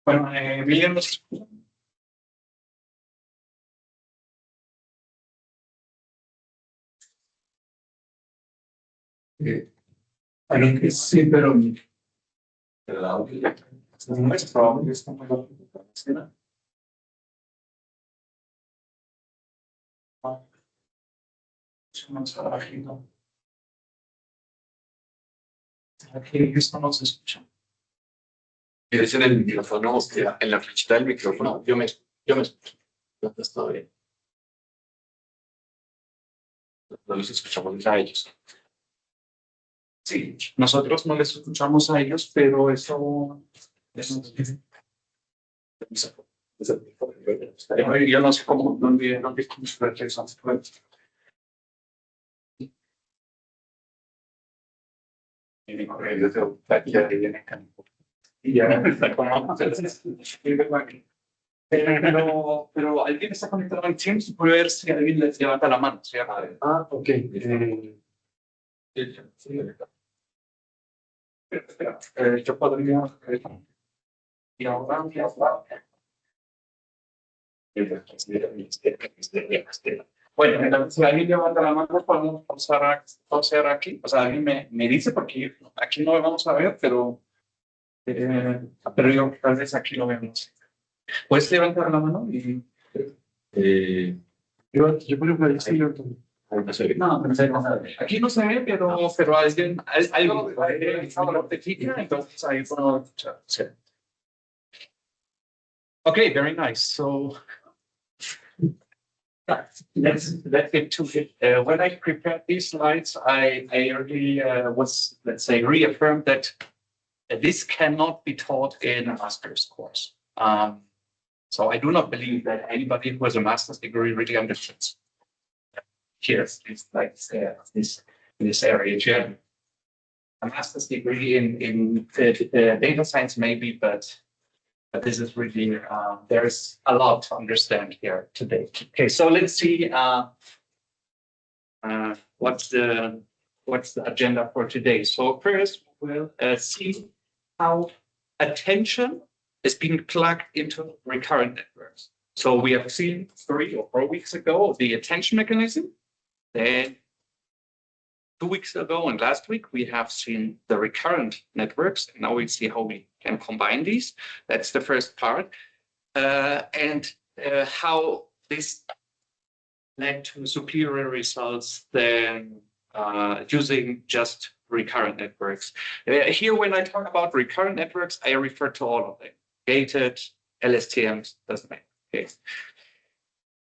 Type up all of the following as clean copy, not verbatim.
Bueno, Emiliano, algo que sí, pero el audio no es probable, es como la aquí esto no se escucha. Es en el micrófono, en la flechita del micrófono. Yo me escucho. Está bien. No los escuchamos a ellos. Sí, nosotros no les escuchamos a ellos, pero eso yo no sé cómo, dónde eso. Y mi correo ya viene acá. Y ya está como. Pero alguien está conectado en Teams, puede ver si alguien les levanta la mano. ¿Sí? Ok. Espera, yo podría. Y ahora. Bueno, entonces, si alguien levanta la mano, podemos pausar aquí. O sea, alguien me dice, porque aquí no lo vamos a ver, pero yo tal vez aquí lo vemos. ¿Puedes levantar la mano? Yo por ejemplo, sí, No, aquí no se ve, pero alguien notifica, entonces ahí podemos escuchar. Sí. Okay, very nice. So let's get to it. When I prepared these slides, I already was, let's say, reaffirmed that this cannot be taught in a master's course. So I do not believe that anybody who has a master's degree really understands. Here's it's like this area. Yeah. A master's degree in data science maybe, but this is really there's a lot to understand here today. Okay, so let's see what's the agenda for today. So first we'll see how attention is being plugged into recurrent networks. So we have seen 3 or 4 weeks ago the attention mechanism. Then 2 weeks ago and last week, we have seen the recurrent networks. And now we see how we can combine these. That's the first part. And how this led to superior results than using just recurrent networks. Here, when I talk about recurrent networks, I refer to all of them. Gated, LSTMs, doesn't matter. Okay.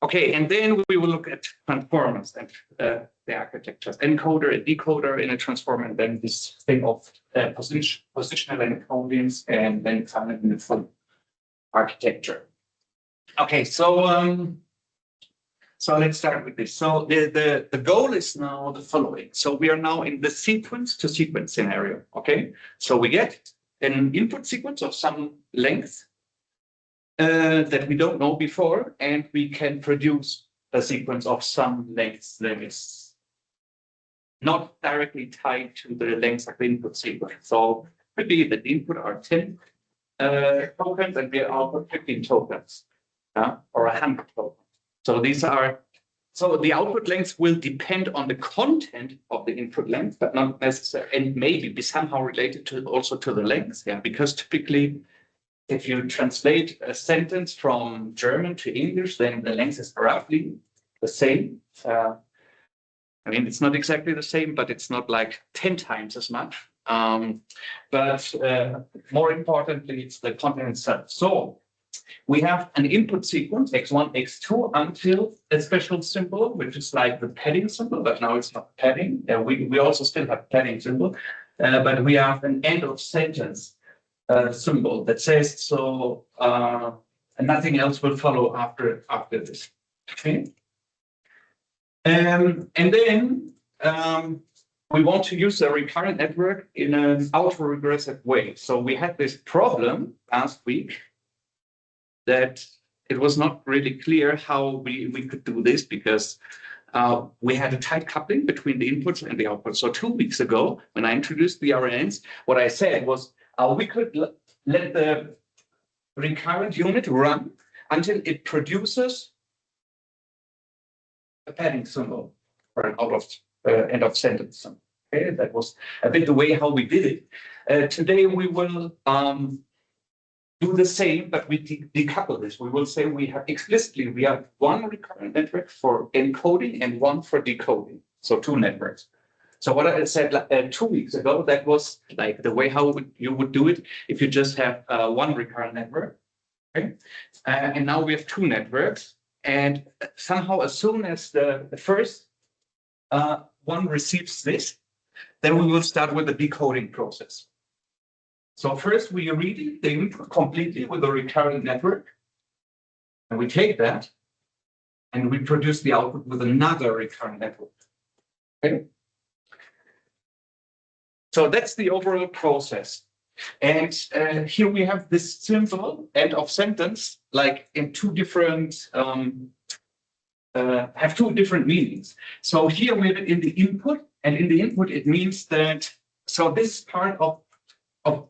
Okay, and then we will look at transformers and the architectures, encoder and decoder in a transformer, and then this thing of positional encodings, and then finally the full architecture. Okay, so let's start with this. So the goal is now the following. So we are now in the sequence to sequence scenario. Okay, so we get an input sequence of some length that we don't know before, and we can produce a sequence of some length that is not directly tied to the length of the input sequence. So could be that the input are 10 tokens and the output 15 tokens, or 100 tokens. So these are, so the output length will depend on the content of the input length, but not necessarily, and maybe be somehow related to also to the length, because typically, if you translate a sentence from German to English, then the length is roughly the same. I mean, it's not exactly the same, but it's not like 10 times as much. But more importantly, it's the content itself. So we have an input sequence, x1, x2, until a special symbol, which is like the padding symbol, but now it's not padding. We also still have padding symbol, but we have an end of sentence symbol that says so, and nothing else will follow after this. Okay. And then we want to use a recurrent network in an autoregressive way. So we had this problem last week that it was not really clear how we could do this, because we had a tight coupling between the inputs and the outputs. So 2 weeks ago, when I introduced the RNNs, what I said was we could let the recurrent unit run until it produces a padding symbol or an out of end of sentence symbol. Okay, that was a bit the way how we did it. Today we will do the same, but we decouple this. We will say we have one recurrent network for encoding and one for decoding. So 2 networks. So what I said 2 weeks ago, that was like the way how you would do it if you just have one recurrent network. Okay, and now we have 2 networks, and somehow as soon as the first one receives this, then we will start with the decoding process. So first we read the input completely with a recurrent network, and we take that and we produce the output with another recurrent network. Okay. So that's the overall process. And here we have this symbol, end of sentence, like in 2 different, have 2 different meanings. So here we have it in the input, and in the input it means that, so this is part of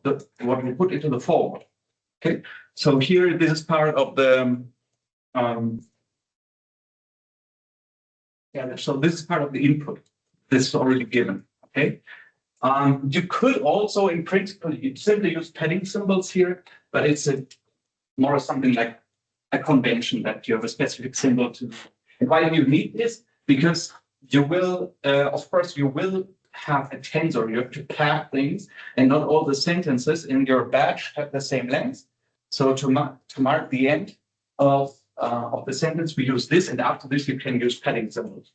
the what we put into the forward. Okay, so here this is part of the so this is part of the input. This is already given. Okay. You could also, in principle, you simply use padding symbols here, but it's more something like a convention that you have a specific symbol to. And why do you need this? Because you will, of course, you will have a tensor. You have to pair things, and not all the sentences in your batch have the same length. So to mark the end of the sentence, we use this, and after this, you can use padding symbols.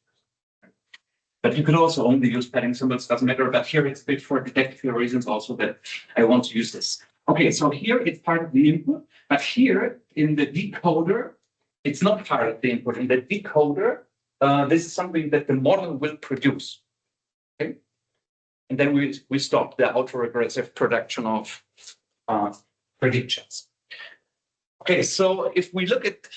But you could also only use padding symbols, doesn't matter. But here it's a bit for technical reasons also that I want to use this. Okay, so here it's part of the input, but here in the decoder, it's not part of the input. In the decoder, this is something that the model will produce. Okay, and then we stop the autoregressive production of predictions. Okay, so if we look at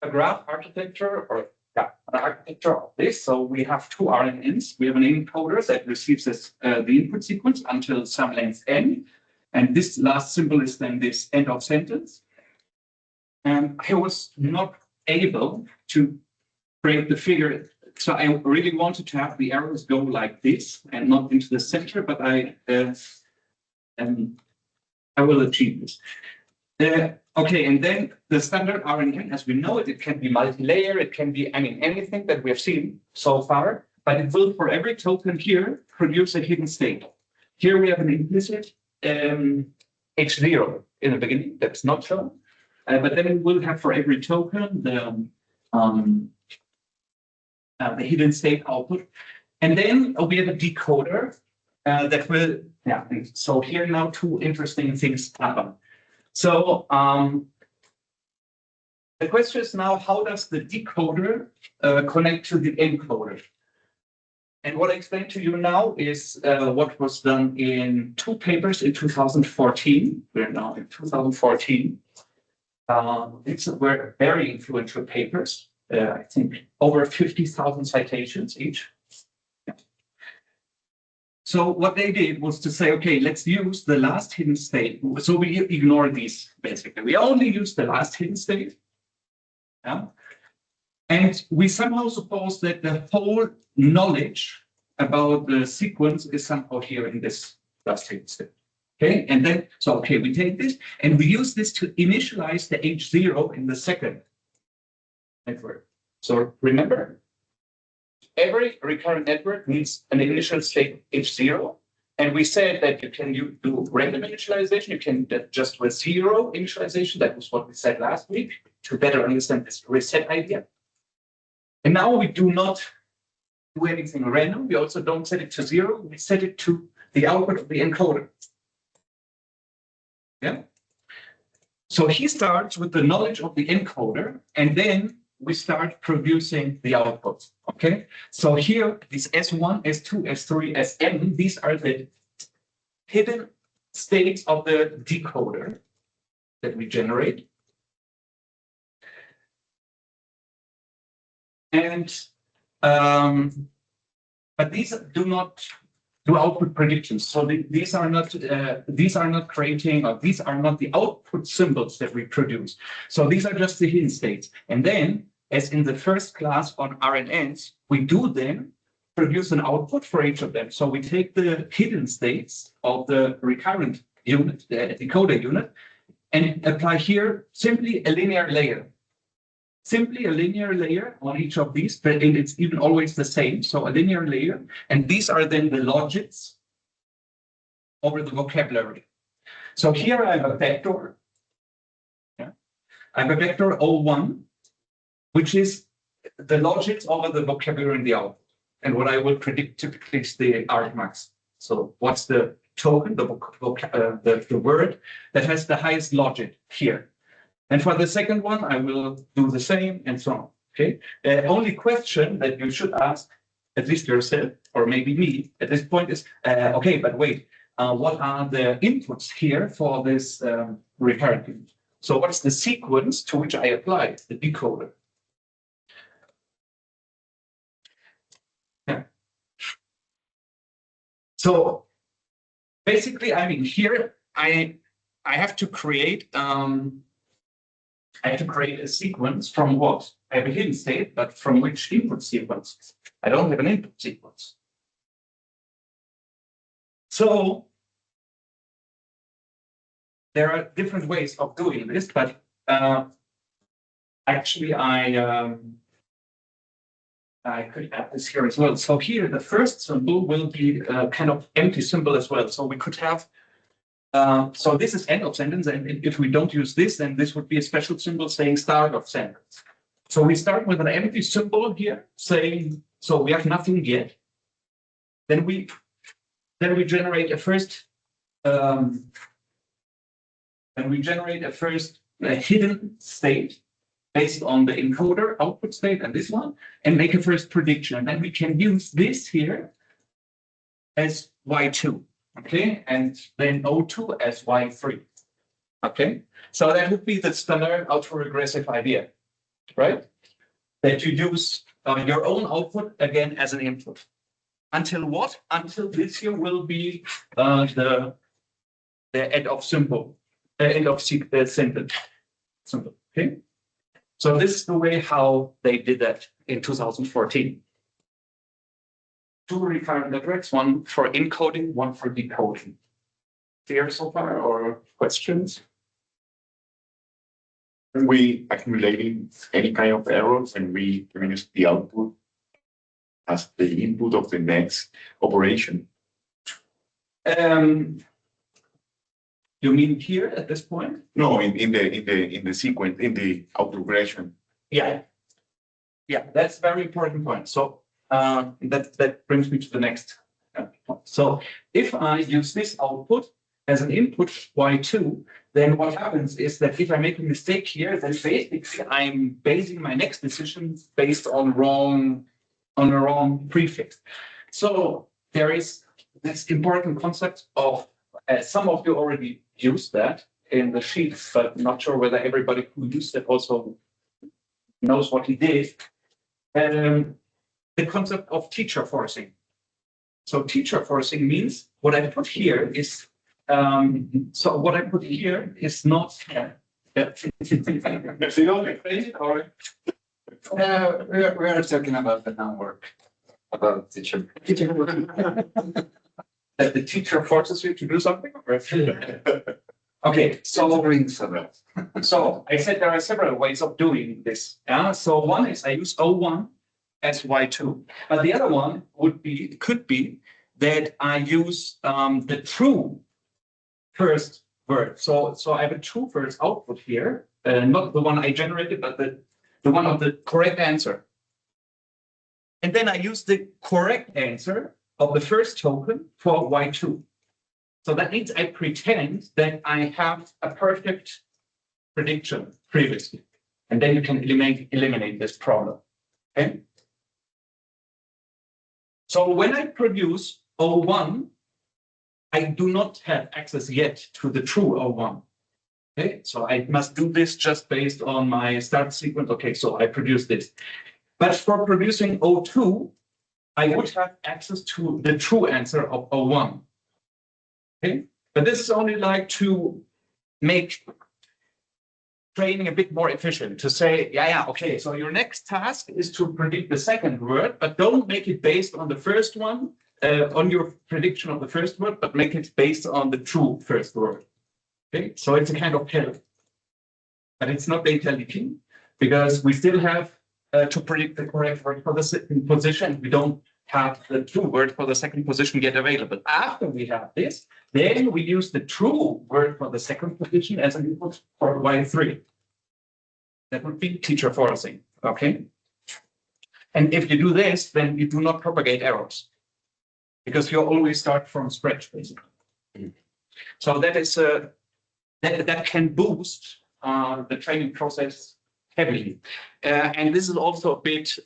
a graph architecture or an architecture of this, so we have 2 RNNs. We have an encoder that receives this, the input sequence until some length n, and this last symbol is then this end of sentence. And I was not able to create the figure, so I really wanted to have the arrows go like this and not into the center, but I will achieve this. Okay, and then the standard RNN, as we know it, it can be multi-layer, it can be, I mean, anything that we have seen so far, but it will, for every token here, produce a hidden state. Here we have an implicit H0 in the beginning, that's not shown, but then we will have for every token the hidden state output. And then we have a decoder that will, so here now 2 interesting things happen. So the question is now, how does the decoder connect to the encoder? And what I explained to you now is what was done in 2 papers in 2014. We're now in 2014. These were very influential papers. I think over 50,000 citations each. So what they did was to say, okay, let's use the last hidden state. So we ignore these, basically. We only use the last hidden state. Yeah? And we somehow suppose that the whole knowledge about the sequence is somehow here in this last hidden state. Okay, and then, so, okay, we take this and we use this to initialize the H0 in the second network. So remember, every recurrent network needs an initial state H0. And we said that you can do random initialization. You can just with 0 initialization. That was what we said last week to better understand this reset idea. And now we do not do anything random. We also don't set it to 0. We set it to the output of the encoder. Yeah. So he starts with the knowledge of the encoder, and then we start producing the outputs. Okay, so here these S1, S2, S3, Sn, these are the hidden states of the decoder that we generate. And but these do not do output predictions. So these are not creating, or these are not the output symbols that we produce. So these are just the hidden states. And then, as in the first class on RNNs, we do then produce an output for each of them. So we take the hidden states of the recurrent unit, the decoder unit, and apply here simply a linear layer. Simply a linear layer on each of these, but it's even always the same. So a linear layer, and these are then the logits over the vocabulary. So here I have a vector. Yeah. I have a vector O1, which is the logits over the vocabulary in the output. And what I will predict typically is the argmax. So what's the token, the word that has the highest logit here. And for the second one, I will do the same and so on. Okay. The only question that you should ask, at least yourself or maybe me at this point, is okay, but wait, what are the inputs here for this recurrent input? So what's the sequence to which I apply the decoder? Yeah. So basically, I mean, here I have to create a sequence from what? I have a hidden state, but from which input sequence? I don't have an input sequence. So there are different ways of doing this, but actually I could add this here as well. So here the first symbol will be a kind of empty symbol as well. So we could have so this is end of sentence, and if we don't use this, then this would be a special symbol saying start of sentence. So we start with an empty symbol here saying, so we have nothing yet. Then we generate a first hidden state based on the encoder output state and this one, and make a first prediction. And then we can use this here as Y2. Okay, and then O2 as Y3. Okay, so that would be the standard autoregressive idea, right? That you use your own output again as an input. Until what? Until this here will be the end of symbol, end of sentence. Symbol. Okay, so this is the way how they did that in 2014. 2 recurrent networks, one for encoding, one for decoding. Clear so far, or questions? Are we accumulating any kind of errors and we use the output as the input of the next operation? You mean here at this point? No, in the sequence, in the autoregression. Yeah, that's a very important point. So that brings me to the next point. So if I use this output as an input Y2, then what happens is that if I make a mistake here, then basically I'm basing my next decision based on a wrong prefix. So there is this important concept of some of you already used that in the sheets, but I'm not sure whether everybody who used it also knows what he did. The concept of teacher forcing. So teacher forcing means what I put here is what I put here is not We are talking about the homework, about teacher. That the teacher forces you to do something? Okay, so I said there are several ways of doing this. So one is I use O1 as Y2, but the other one could be that I use the true first word. So I have a true first output here, not the one I generated, but the one of the correct answer. And then I use the correct answer of the first token for Y2. So that means I pretend that I have a perfect prediction previously. And then you can eliminate this problem. Okay. So when I produce O1, I do not have access yet to the true O1. Okay, so I must do this just based on my start sequence. Okay, so I produce this. But for producing O2, I would have access to the true answer of O1. Okay, but this is only like to make training a bit more efficient, to say, yeah, okay, so your next task is to predict the second word, but don't make it based on the first one, on your prediction of the first word, but make it based on the true first word. Okay, so it's a kind of help, but it's not data leaking, because we still have to predict the correct word for the second position. We don't have the true word for the second position yet available. After we have this, then we use the true word for the second position as an input for Y3. That would be teacher forcing, okay? And if you do this, then you do not propagate errors, because you always start from scratch, basically. So that is that can boost the training process heavily. And this is also a bit,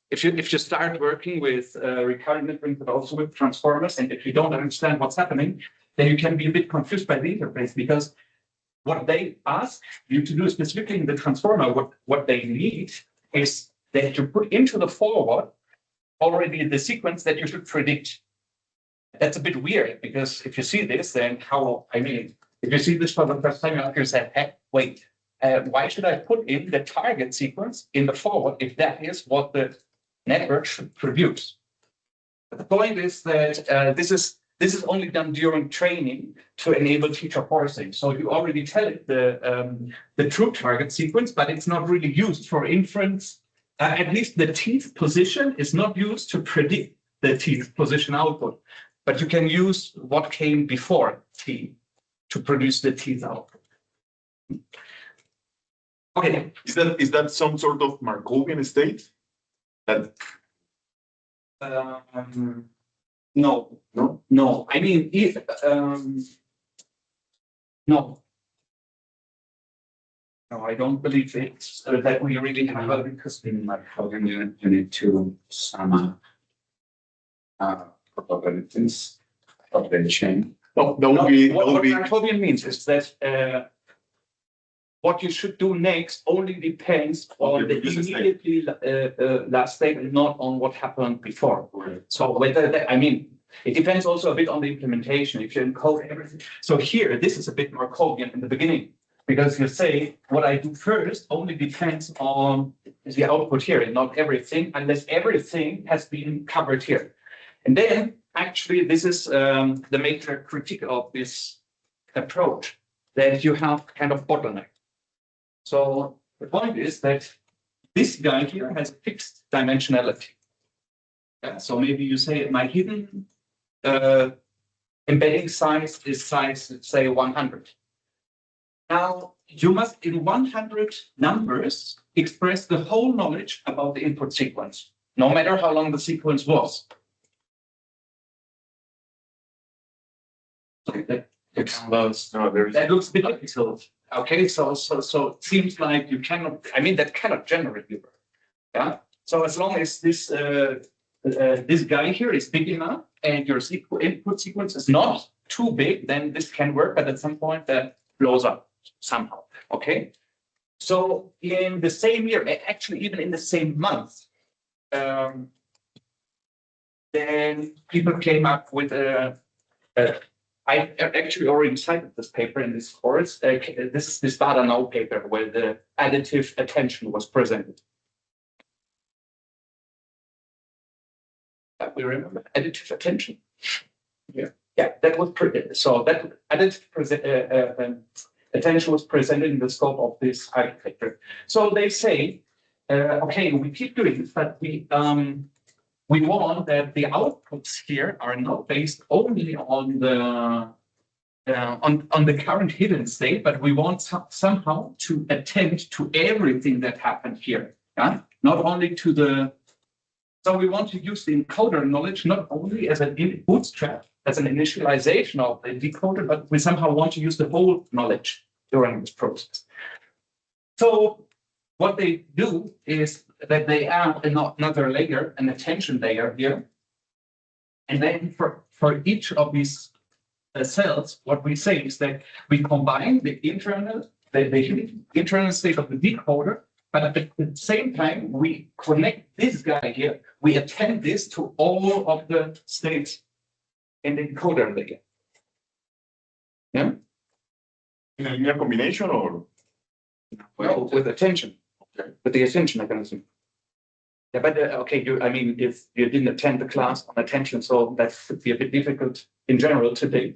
if you start working with recurrent networks, but also with transformers, and if you don't understand what's happening, then you can be a bit confused by the interface, because what they ask you to do specifically in the transformer, what they need is that you put into the forward already the sequence that you should predict. That's a bit weird, because if you see this, then if you see this for the first time, you ask yourself, hey, wait, why should I put in the target sequence in the forward if that is what the network should produce? But the point is that this is only done during training to enable teacher parsing. So you already tell it the true target sequence, but it's not really used for inference. At least the teeth position is not used to predict the teeth position output, but you can use what came before T to produce the teeth output. Okay. Is that some sort of Markovian state? That No. I mean, if no, I don't believe it's that we really have a, Because in Markovian you need to sum up probabilities of the chain. that no, would be what Markovian means is that what you should do next only depends on the immediately last state and not on what happened before. So whether that, it depends also a bit on the implementation. If you encode everything. So here, this is a bit Markovian in the beginning, because you say what I do first only depends on the output here and not everything, unless everything has been covered here. And then actually, this is the major critique of this approach, that you have kind of bottleneck. So the point is that this guy here has fixed dimensionality. So maybe you say my hidden embedding size is size, let's say 100. Now you must in 100 numbers express the whole knowledge about the input sequence, no matter how long the sequence was. That looks a bit difficult. Okay, so it seems like you cannot. That cannot generate work. Yeah. So as long as this this guy here is big enough and your input sequence is not too big, then this can work. But at some point, that blows up somehow. Okay. So in the same year, actually even in the same month, then people came up with I actually already cited this paper in this course. This is this Badanau paper where the additive attention was presented. We remember additive attention. Yeah, that was so that additive attention was presented in the scope of this architecture. So they say, okay, we keep doing this, but we want that the outputs here are not based only on the current hidden state, but we want somehow to attend to everything that happened here. Yeah? Not only to the. So we want to use the encoder knowledge not only as an bootstrap, as an initialization of the decoder, but we somehow want to use the whole knowledge during this process. So what they do is that they add another layer, an attention layer here. And then for each of these cells, what we say is that we combine the internal state of the decoder, But at the same time, we connect this guy here. We append this to all of the states in the encoder layer. Yeah. In a linear combination or? Well, with attention, Okay. with the attention mechanism. Yeah, but okay, I mean, if you didn't attend the class on attention, so that could be a bit difficult in general today.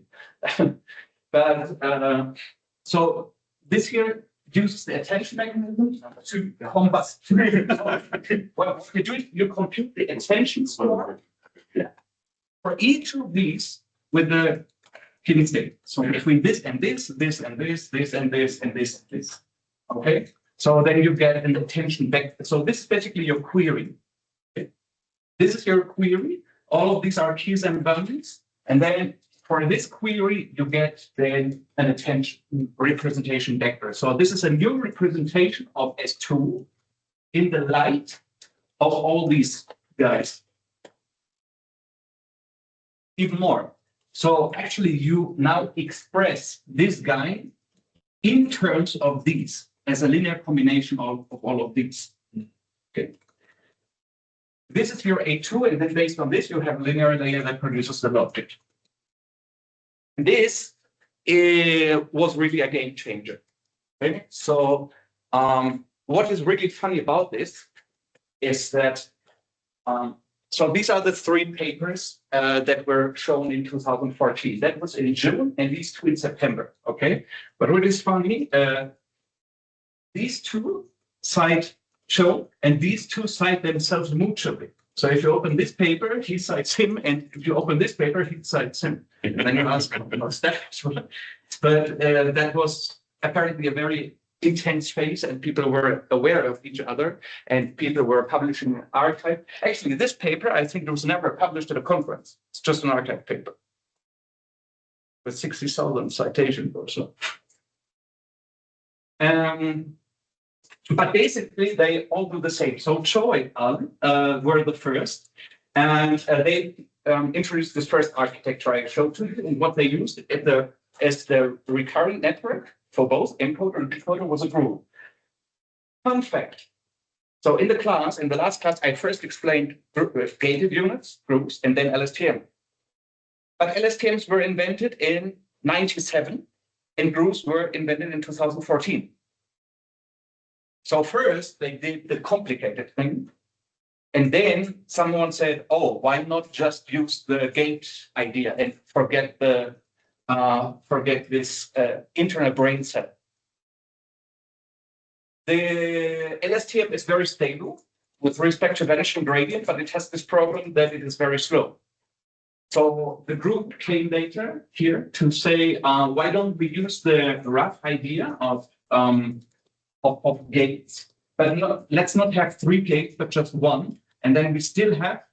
But so this here uses the attention mechanism to combust. Well, what you do is you compute the attention score for each of these with the hidden state. So between this and this, this and this, this and this, and this and this. Okay, so then you get an attention vector. So this is basically your query. Okay? This is your query. All of these are keys and boundaries. And then for this query, you get then an attention representation vector. So this is a new representation of S2 in the light of all these guys. Even more. So actually, you now express this guy in terms of these as a linear combination of all of these. Okay. This is your A2, and then based on this, you have a linear layer that produces the logic. This was really a game changer. Okay. So what is really funny about this is that so these are the three papers that were shown in 2014. That was in June, and these two in September. Okay, but what is funny, these two cite Cho, and these two cite themselves mutually. So if you open this paper, he cites him, and if you open this paper, he cites him. And then you ask, what's that? But that was apparently a very intense phase, and people were aware of each other, and people were publishing an archive. Actually, this paper, I think, was never published at a conference. It's just an archive paper with 60,000 citations or so. But basically, they all do the same. So Cho et al. Were the first, and they introduced this first architecture I showed to you, and what they used as the recurrent network for both encoder and decoder was a group. Fun fact. So in the last class, I first explained gated units, groups, and then LSTM. But LSTMs were invented in 97, and groups were invented in 2014. So first, they did the complicated thing. And then someone said, oh, why not just use the gate idea and forget this internal brain cell. The LSTM is very stable with respect to vanishing gradient, but it has this problem that it is very slow. So the group came later here to say, why don't we use the rough idea of gates, but let's not have 3 gates, but just 1, and then we still have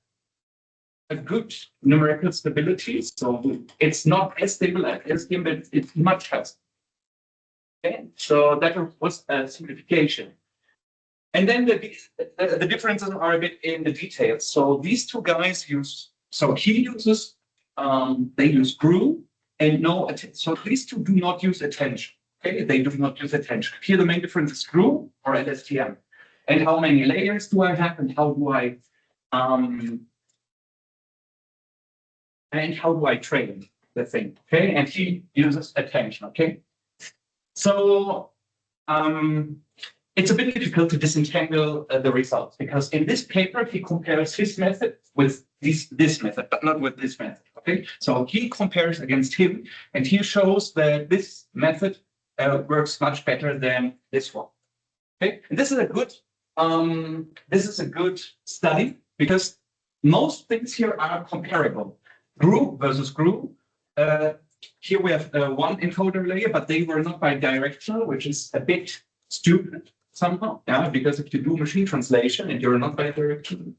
a good numerical stability, so it's not as stable as LSTM, but it's much faster. Okay, so that was a simplification. And then the differences are a bit in the details. So these two guys use, so he uses, they use GRU and no, so these two do not use attention. Okay, they do not use attention. Here the main difference is GRU or LSTM. And how many layers do I have, and how do I train the thing? Okay, and he uses attention. Okay, so it's a bit difficult to disentangle the results, because in this paper he compares his method with this method, but not with this method. Okay, so he compares against him, and he shows that this method works much better than this one. Okay, and this is a good study, because most things here are comparable. GRU versus GRU. Here we have one encoder layer, but they were not bidirectional, which is a bit stupid somehow. Yeah, because if you do machine translation and you're not bidirectional,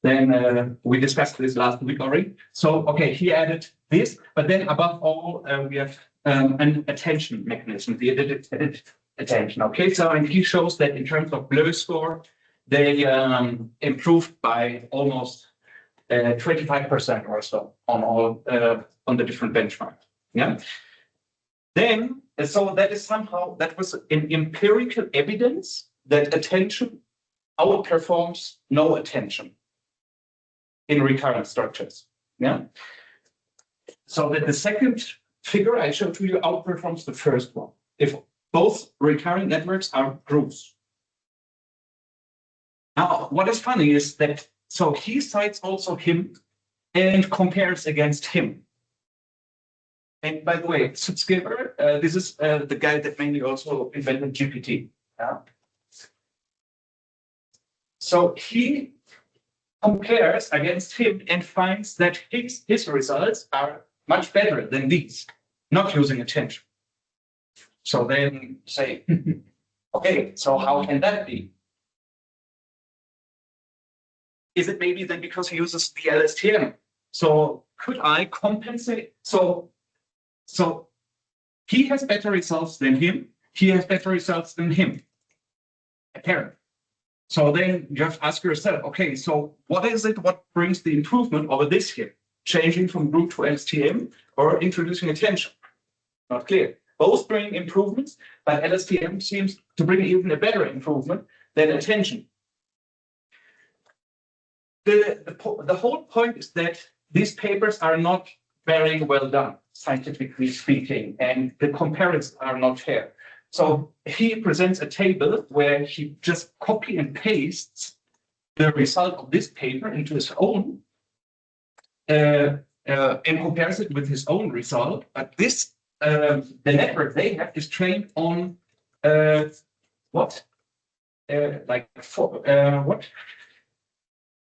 then we discussed this last week already. So okay, he added this, but then above all, we have an attention mechanism, the edit attention. Okay, so and he shows that in terms of blur score, they improved by almost 25% or so on all on the different benchmarks. Yeah. Then so that is somehow that was an empirical evidence that attention outperforms no attention in recurrent structures. Yeah. So that the second figure I showed to you outperforms the first one if both recurrent networks are groups. Now, what is funny is that so he cites also him and compares against him. And by the way, Sutskever, this is the guy that mainly also invented GPT. Yeah. So he compares against him and finds that his results are much better than these, not using attention. So then say, okay, so how can that be? Is it maybe then because he uses the LSTM? So could I compensate? So he has better results than him. He has better results than him. Apparently. So then you have to ask yourself, okay, so what is it? What brings the improvement over this here? Changing from group to LSTM or introducing attention? Not clear. Both bring improvements, but LSTM seems to bring even a better improvement than attention. The whole point is that these papers are not very well done, scientifically speaking, and the comparisons are not fair. So he presents a table where he just copy and pastes the result of this paper into his own and compares it with his own result. But this, the network they have is trained on what?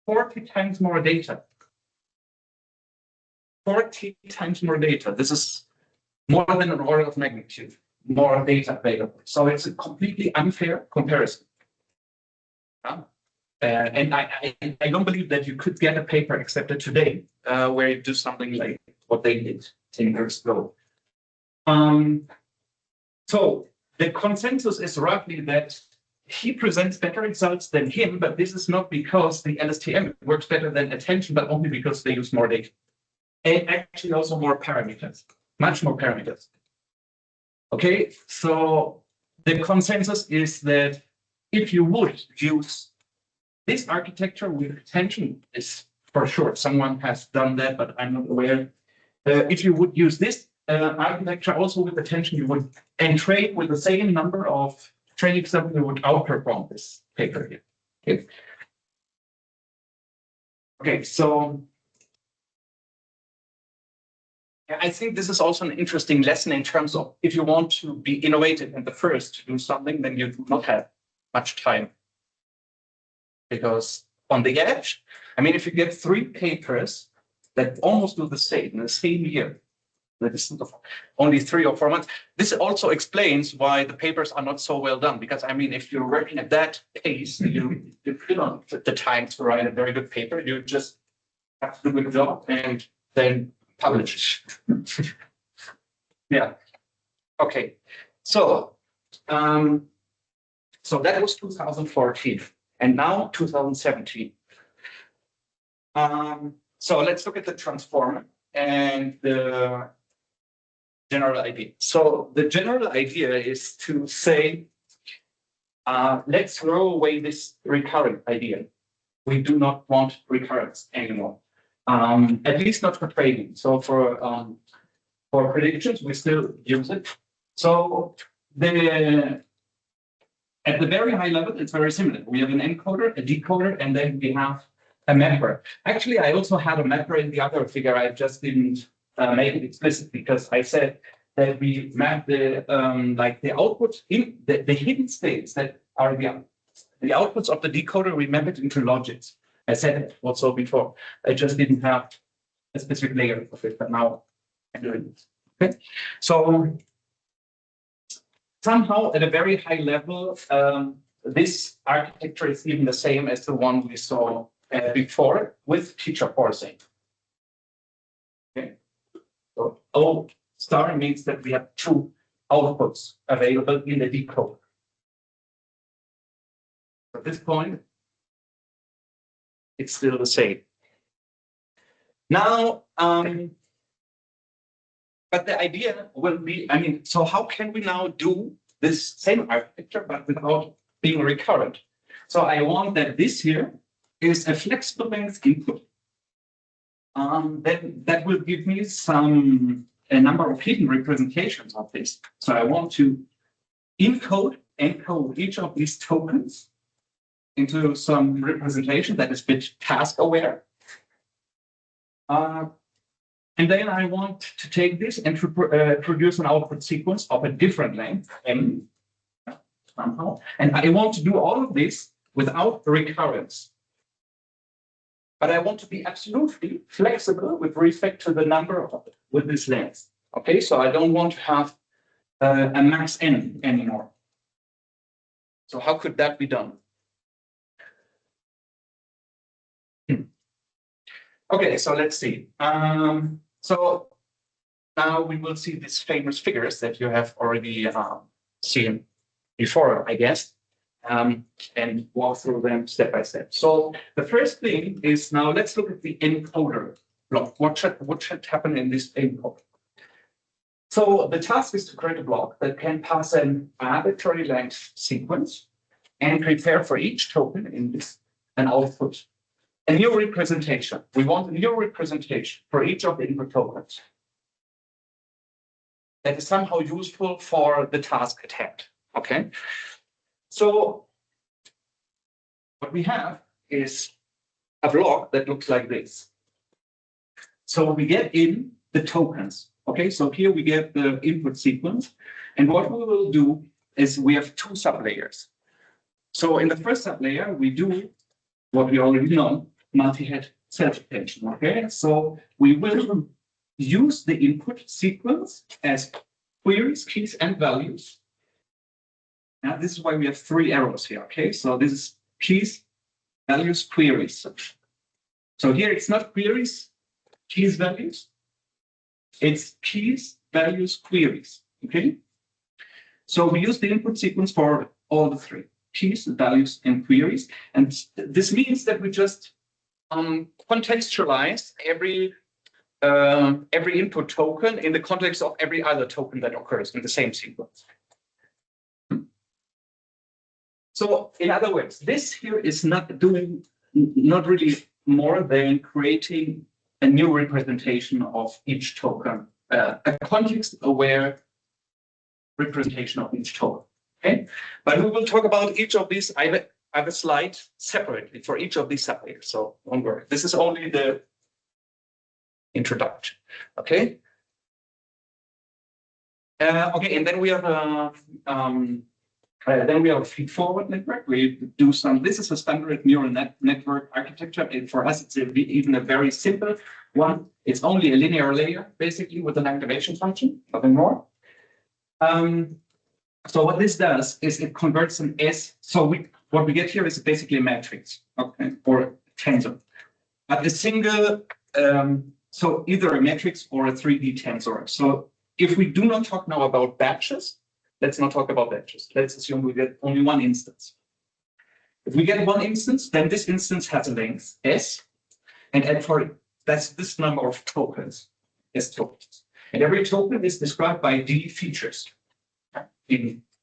40 times more data. 40 times more data. This is more than an order of magnitude, more data available. So it's a completely unfair comparison. And I don't believe that you could get a paper accepted today where you do something like what they did 10 years ago. So the consensus is roughly that he presents better results than him, but this is not because the LSTM works better than attention, but only because they use more data. And actually also more parameters, much more parameters. Okay, so the consensus is that if you would use this architecture with attention, is for sure someone has done that, but I'm not aware. If you would use this architecture also with attention, you would and train with the same number of training examples, you would outperform this paper here. Okay. Okay, so I think this is also an interesting lesson in terms of if you want to be innovative and the first to do something, then you do not have much time. Because on the edge, I mean, if you get 3 papers that almost do the same in the same year, the distance of only 3 or 4 months, this also explains why the papers are not so well done. Because I mean, if you're working at that pace, you don't have the time to write a very good paper. You just have to do a good job and then publish. Yeah. Okay. So, so that was 2014, and now 2017. So let's look at the transformer and the general idea. So the general idea is to say, let's throw away this recurrent idea. We do not want recurrence anymore. At least not for trading. So for predictions, we still use it. So at the very high level, it's very similar. We have an encoder, a decoder, and then we have a mapper. Actually, I also had a mapper in the other figure. I just didn't make it explicit because I said that we map the like the output in the hidden states that are the outputs of the decoder. We map it into logics. I said it also before. I just didn't have a specific layer of it, but now I'm doing it. Okay, so somehow at a very high level, this architecture is even the same as the one we saw before with teacher parsing. Okay, so O star means that we have 2 outputs available in the decoder. At this point, it's still the same. Now, but the idea will be, I mean, so how can we now do this same architecture, but without being recurrent. So I want that this here is a flexible length input. Then that will give me a number of hidden representations of this. So I want to encode each of these tokens into some representation that is a bit task aware. And then I want to take this and produce an output sequence of a different length, M, somehow. And I want to do all of this without recurrence. But I want to be absolutely flexible with respect to the number with this length. Okay, so I don't want to have a max n anymore. So how could that be done? Okay, so let's see. So now we will see these famous figures that you have already seen before, I guess, and walk through them step by step. So the first thing is, now let's look at the encoder block. What should happen in this encoder? So the task is to create a block that can pass an arbitrary length sequence and prepare for each token in this an output. A new representation. We want a new representation for each of the input tokens that is somehow useful for the task at hand. Okay. So what we have is a block that looks like this. So we get in the tokens. Okay, so here we get the input sequence. And what we will do is we have two sublayers. So in the first sublayer, we do what we already know, multi-head self-attention. Okay, so we will use the input sequence as queries, keys, and values. Now, this is why we have three arrows here. Okay, so this is keys, values, queries. So here it's not queries, keys, values. It's keys, values, queries. Okay, so we use the input sequence for all the three: keys, values, and queries. And this means that we just contextualize every input token in the context of every other token that occurs in the same sequence. So in other words, this here is not really more than creating a new representation of each token, a context-aware representation of each token. Okay, but we will talk about each of these. I have a slide separately for each of these sublayers, so don't worry. This is only the introduction. Okay. Okay, and then we have a feed-forward network. We do some. This is a standard neural network architecture. And for us, it's even a very simple one. It's only a linear layer, basically, with an activation function, nothing more. So what this does is it converts an S. So what we get here is basically a matrix, okay, or a tensor. But a single, so either a matrix or a 3D tensor. So if we do not talk now about batches, let's not talk about batches. Let's assume we get only one instance. If we get one instance, then this instance has a length S, and that's this number of tokens, S tokens. And every token is described by D features.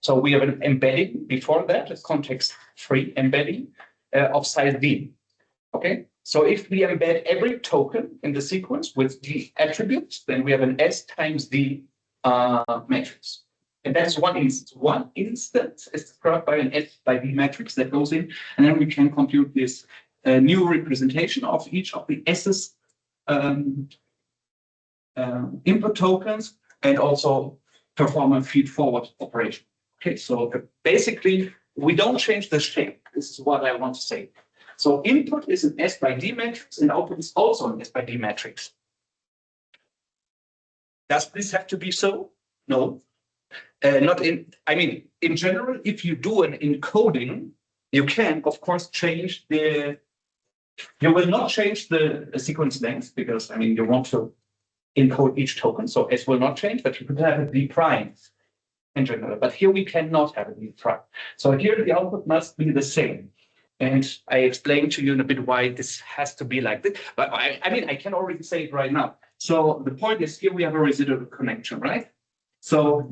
So we have an embedding before that, a context-free embedding of size D. Okay, so if we embed every token in the sequence with D attributes, then we have an S times D matrix. And that's one instance. One instance is described by an S by D matrix that goes in, and then we can compute this new representation of each of the S's input tokens, and also perform a feed-forward operation. Okay, so basically, we don't change the shape. This is what I want to say. So input is an S by D matrix, and output is also an S by D matrix. Does this have to be so? No. Not in, I mean, in general, if you do an encoding, you can, of course, change you will not change the sequence length because, I mean, you want to encode each token, so S will not change, but you could have a D prime in general. But here we cannot have a D prime. So here the output must be the same. And I explained to you in a bit why this has to be like this. But I mean, I can already say it right now. So the point is here we have a residual connection, right? So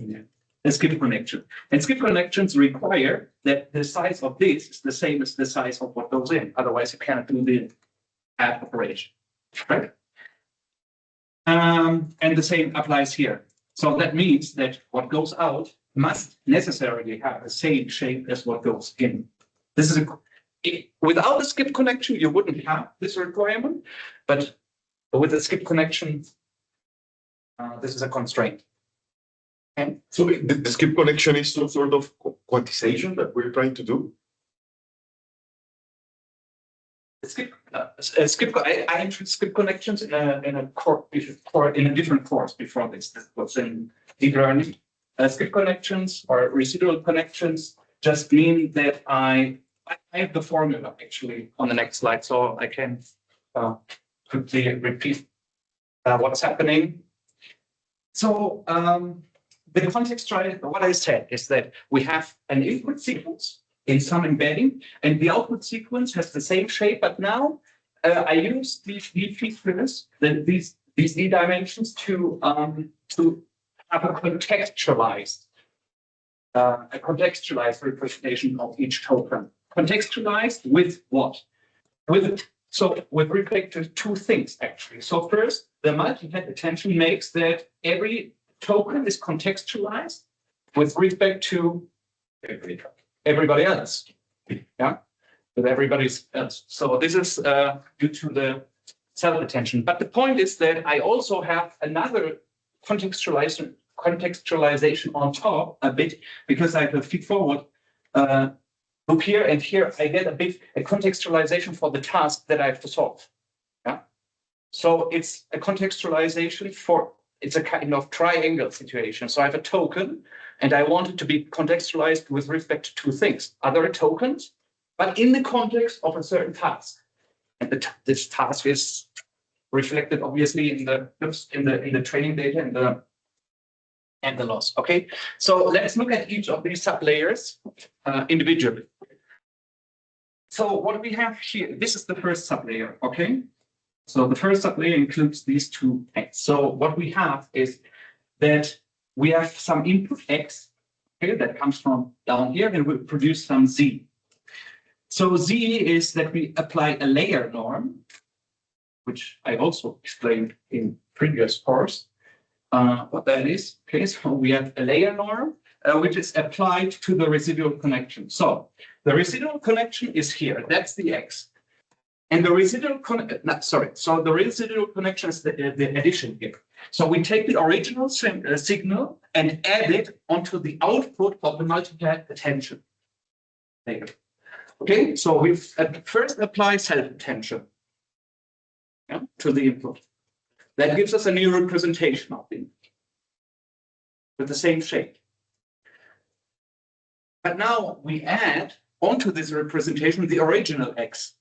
a skip connection. And skip connections require that the size of this is the same as the size of what goes in. Otherwise, you cannot do the add operation, right? And the same applies here. So that means that what goes out must necessarily have the same shape as what goes in. This is without a skip connection, you wouldn't have this requirement, but with a skip connection, this is a constraint. And So the skip connection is some sort of quantization that we're trying to do. I introduced skip connections in a course in a different course before this. This was in deep learning. Skip connections or residual connections just mean that I have the formula actually on the next slide, so I can quickly repeat what's happening. So the contextual, what I said is that we have an input sequence in some embedding, and the output sequence has the same shape, but now I use these features, these D dimensions to have a contextualized representation of each token. Contextualized with what? With respect to two things actually. So first, the multi-head attention makes that every token is contextualized with respect to everybody else. Yeah, with everybody else. So this is due to the self-attention. But the point is that I also have another contextualization on top a bit, because I have a feed forward loop here, and here I get a contextualization for the task that I have to solve. Yeah. So it's a contextualization it's a kind of triangle situation. So I have a token and I want it to be contextualized with respect to two things, other tokens, but in the context of a certain task. And this task is reflected obviously in the training data and the loss. Okay, so let's look at each of these sublayers individually. So what we have here, this is the first sublayer. Okay, so the first sublayer includes these two x. So what we have is that we have some input x, okay, that comes from down here, and we produce some z. So z is that we apply a layer norm, which I also explained in previous course. What that is. Okay, so we have a layer norm which is applied to the residual connection. So the residual connection is here. That's the x, and the residual So the residual connection is the addition here. So we take the original signal and add it onto the output of the multiplied attention layer. Okay, so we first apply self-attention to the input. That gives us a new representation of the input with the same shape. But now we add onto this representation the original x.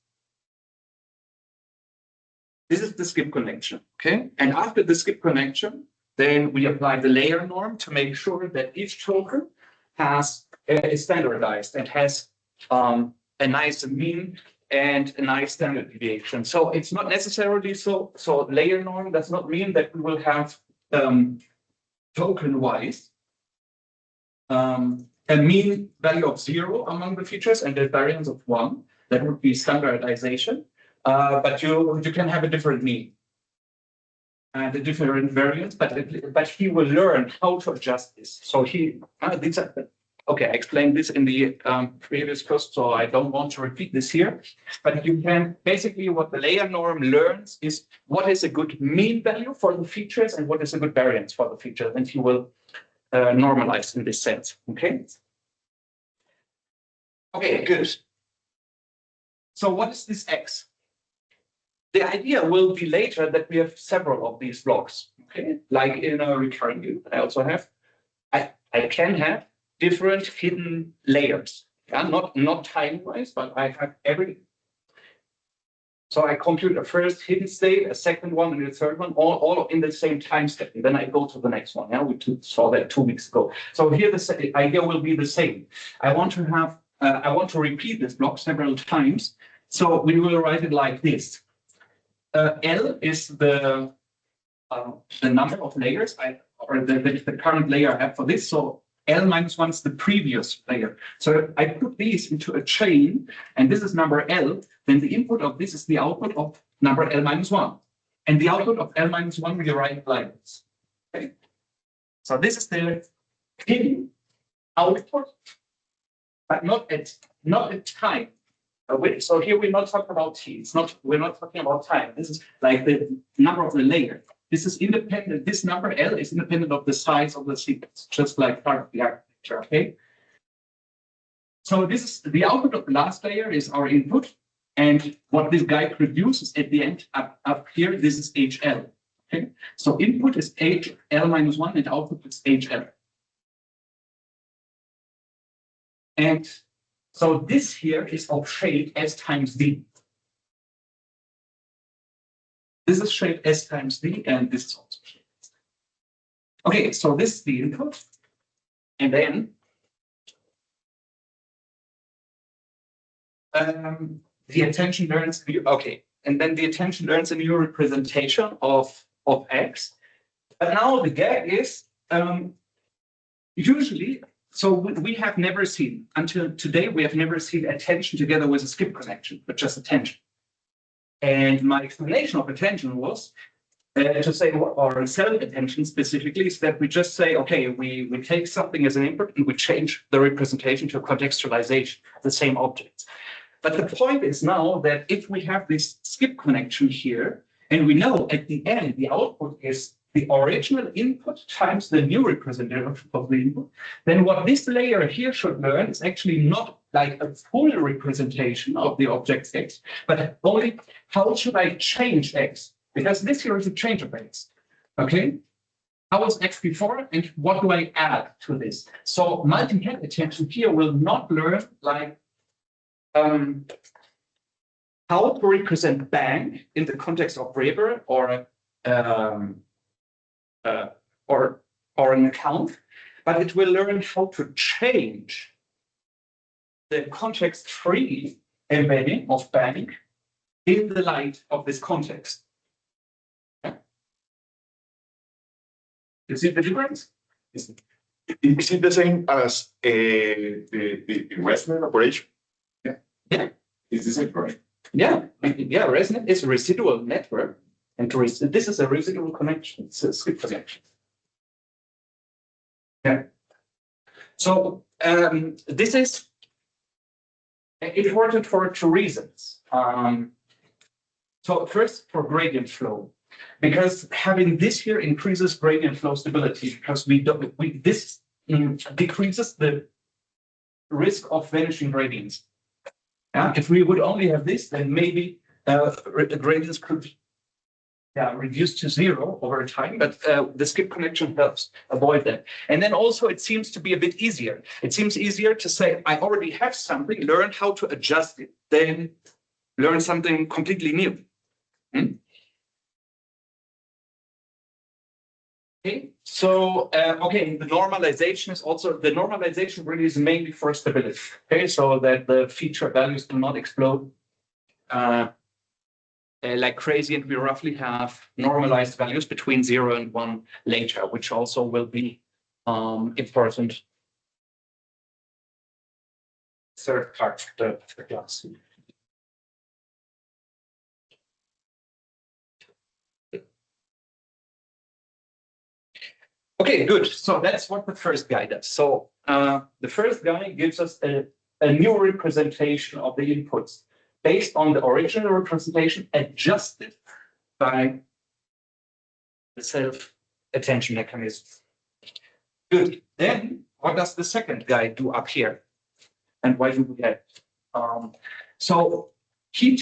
This is the skip connection, okay? And after the skip connection, then we apply the layer norm to make sure that each token is standardized and has a nice mean and a nice standard deviation. So it's not necessarily so layer norm does not mean that we will have token-wise a mean value of 0 among the features and a variance of 1. That would be standardization. But you can have a different mean and a different variance, but he will learn how to adjust this. So okay, I explained this in the previous course, so I don't want to repeat this here. But you can basically, what the layer norm learns is what is a good mean value for the features and what is a good variance for the features, and he will normalize in this sense. Okay. Okay, good. So what is this x? The idea will be later that we have several of these blocks. Okay, like in a recurring loop, I also have. I can have different hidden layers. Yeah, not time-wise, but I have So I compute a first hidden state, a second one, and a third one, all in the same time step. And then I go to the next one. Yeah, we saw that 2 weeks ago. So here the idea will be the same. I want to repeat this block several times. So we will write it like this. L is the number of layers or the current layer I have for this. So L minus 1 is the previous layer. So if I put these into a chain, and this is number L, then the input of this is the output of number L minus 1. And the output of L minus 1 we write like this. Okay? So this is the hidden output, but not at time. So here we're not talking about t. We're not talking about time. This is like the number of the layer. This is independent. This number L is independent of the size of the sequence, just like part of the architecture. Okay. So this is the output of the last layer is our input, and what this guy produces at the end up here, this is HL. Okay. So input is HL minus 1, and output is HL. And so this here is of shape S times D. This is shape S times D, and this is also shape S. Okay, so this is the input. And then the attention learns, okay, and then the attention learns a new representation of X. But now the gag is usually, so we have never seen, until today, we have never seen attention together with a skip connection, but just attention. And my explanation of attention was to say, or self-attention specifically, is that we just say, okay, we take something as an input and we change the representation to a contextualization of the same objects. But the point is now that if we have this skip connection here, and we know at the end the output is the original input times the new representation of the input, then what this layer here should learn is actually not like a full representation of the object X, but only how should I change X? Because this here is a change of X. Okay? How was X before, and what do I add to this? So multi-head attention here will not learn like how to represent bang in the context of Weber or an account, but it will learn how to change the context-free embedding of bang in the light of this context. You see the difference? Is it the same as the resonant operation? Yeah. Is the same, right? Yeah. Resonant is a residual network, and this is a residual connection. It's a skip connection. Yeah. So this is important for two reasons. So first, for gradient flow, because having this here increases gradient flow stability, because this decreases the risk of vanishing gradients. If we would only have this, then maybe gradients could reduce to 0 over time, but the skip connection helps avoid that. And then also it seems to be a bit easier. It seems easier to say, I already have something, learn how to adjust it, then learn something completely new. Okay, so the normalization is also, the normalization really is mainly for stability. Okay, so that the feature values do not explode like crazy, and we roughly have normalized values between 0 and 1 later, which also will be important. Third part of the class. Okay, good. So that's what the first guy does. So the first guy gives us a new representation of the inputs based on the original representation adjusted by the self-attention mechanism. Good. Then what does the second guy do up here? And why do we have? So he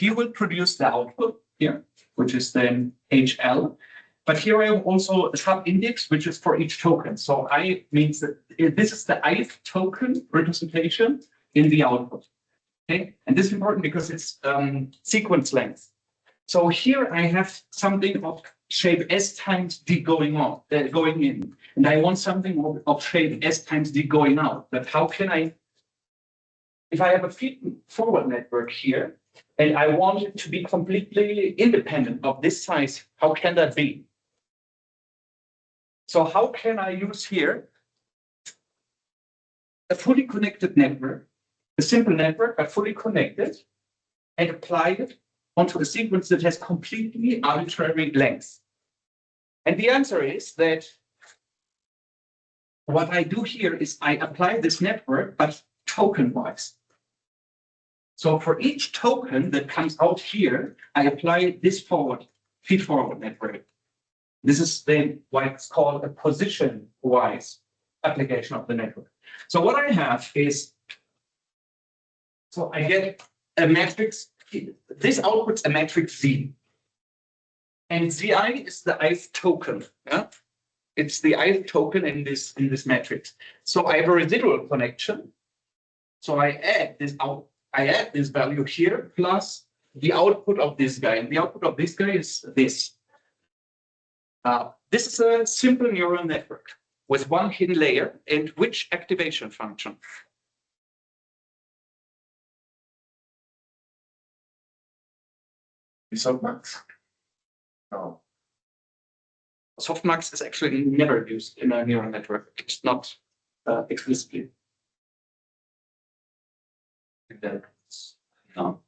will produce the output here, which is then HL. But here I have also a sub-index, which is for each token. So I means that this is the ith token representation in the output. Okay, and this is important because it's sequence length. So here I have something of shape S times D going in, and I want something of shape S times D going out. But how can I, if I have a feed-forward network here, and I want it to be completely independent of this size, how can that be? So how can I use here a fully connected network, a simple network, but fully connected, and apply it onto a sequence that has completely arbitrary length? And the answer is that what I do here is I apply this network, but token-wise. So for each token that comes out here, I apply this feed-forward network. This is then why it's called a position-wise application of the network. So what I have is, so I get a matrix, this outputs a matrix Z. And Zi is the ith token. Yeah? It's the ith token in this matrix. So I have a residual connection. So I add this value here plus the output of this guy. And the output of this guy is this. This is a simple neural network with one hidden layer and which activation function? Softmax? No. Softmax is actually never used in a neural network. It's not explicitly. No.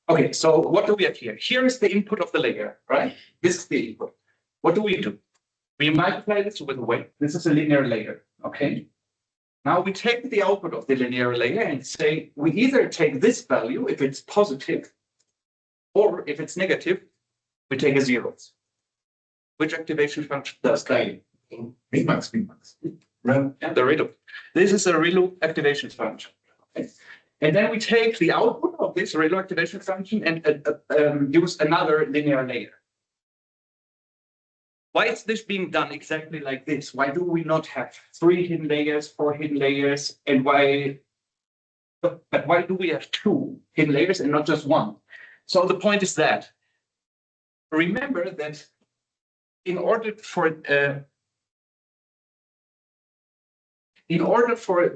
Okay, so what do we have here? Here is the input of the layer, right? This is the input. What do? We multiply this with weight. This is a linear layer, okay? Now we take the output of the linear layer and say, we either take this value if it's positive, or if it's negative, we take a zero. Which activation function does that? Minmax. And the ReLU. This is a ReLU activation function. Okay. And then we take the output of this ReLU activation function and use another linear layer. Why is this being done exactly like this? Why do we not have 3 hidden layers, 4 hidden layers, and why? But why do we have 2 hidden layers and not just 1? So the point is that, remember that in order for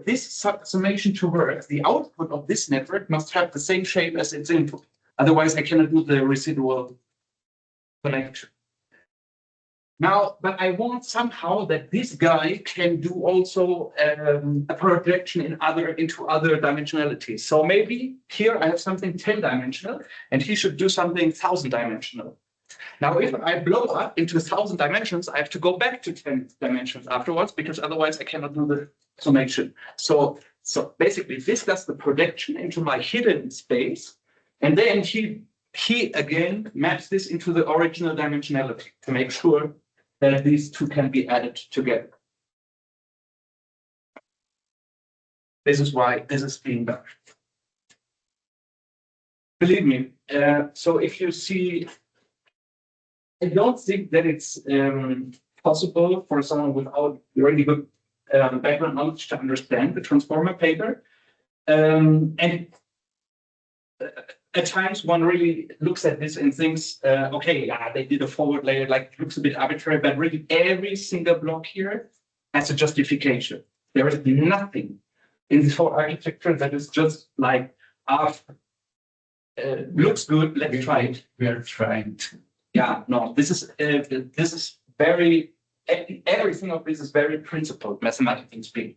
this summation to work, the output of this network must have the same shape as its input. Otherwise, I cannot do the residual connection. Now, but I want somehow that this guy can do also a projection into other dimensionalities. So maybe here I have something 10-dimensional, and he should do something 1,000-dimensional. Now, if I blow up into 1,000 dimensions, I have to go back to 10 dimensions afterwards, because otherwise I cannot do the summation. So basically, this does the projection into my hidden space, and then he again maps this into the original dimensionality to make sure that these two can be added together. This is why this is being done. Believe me, so if you see, I don't think that it's possible for someone without really good background knowledge to understand the transformer paper. And at times one really looks at this and thinks, okay, yeah, they did a forward layer, like it looks a bit arbitrary, but really every single block here has a justification. There is nothing in this whole architecture that is just like, looks good, let's try it. We are trying to. Yeah, no, this is very, everything of this is very principled, mathematically speaking.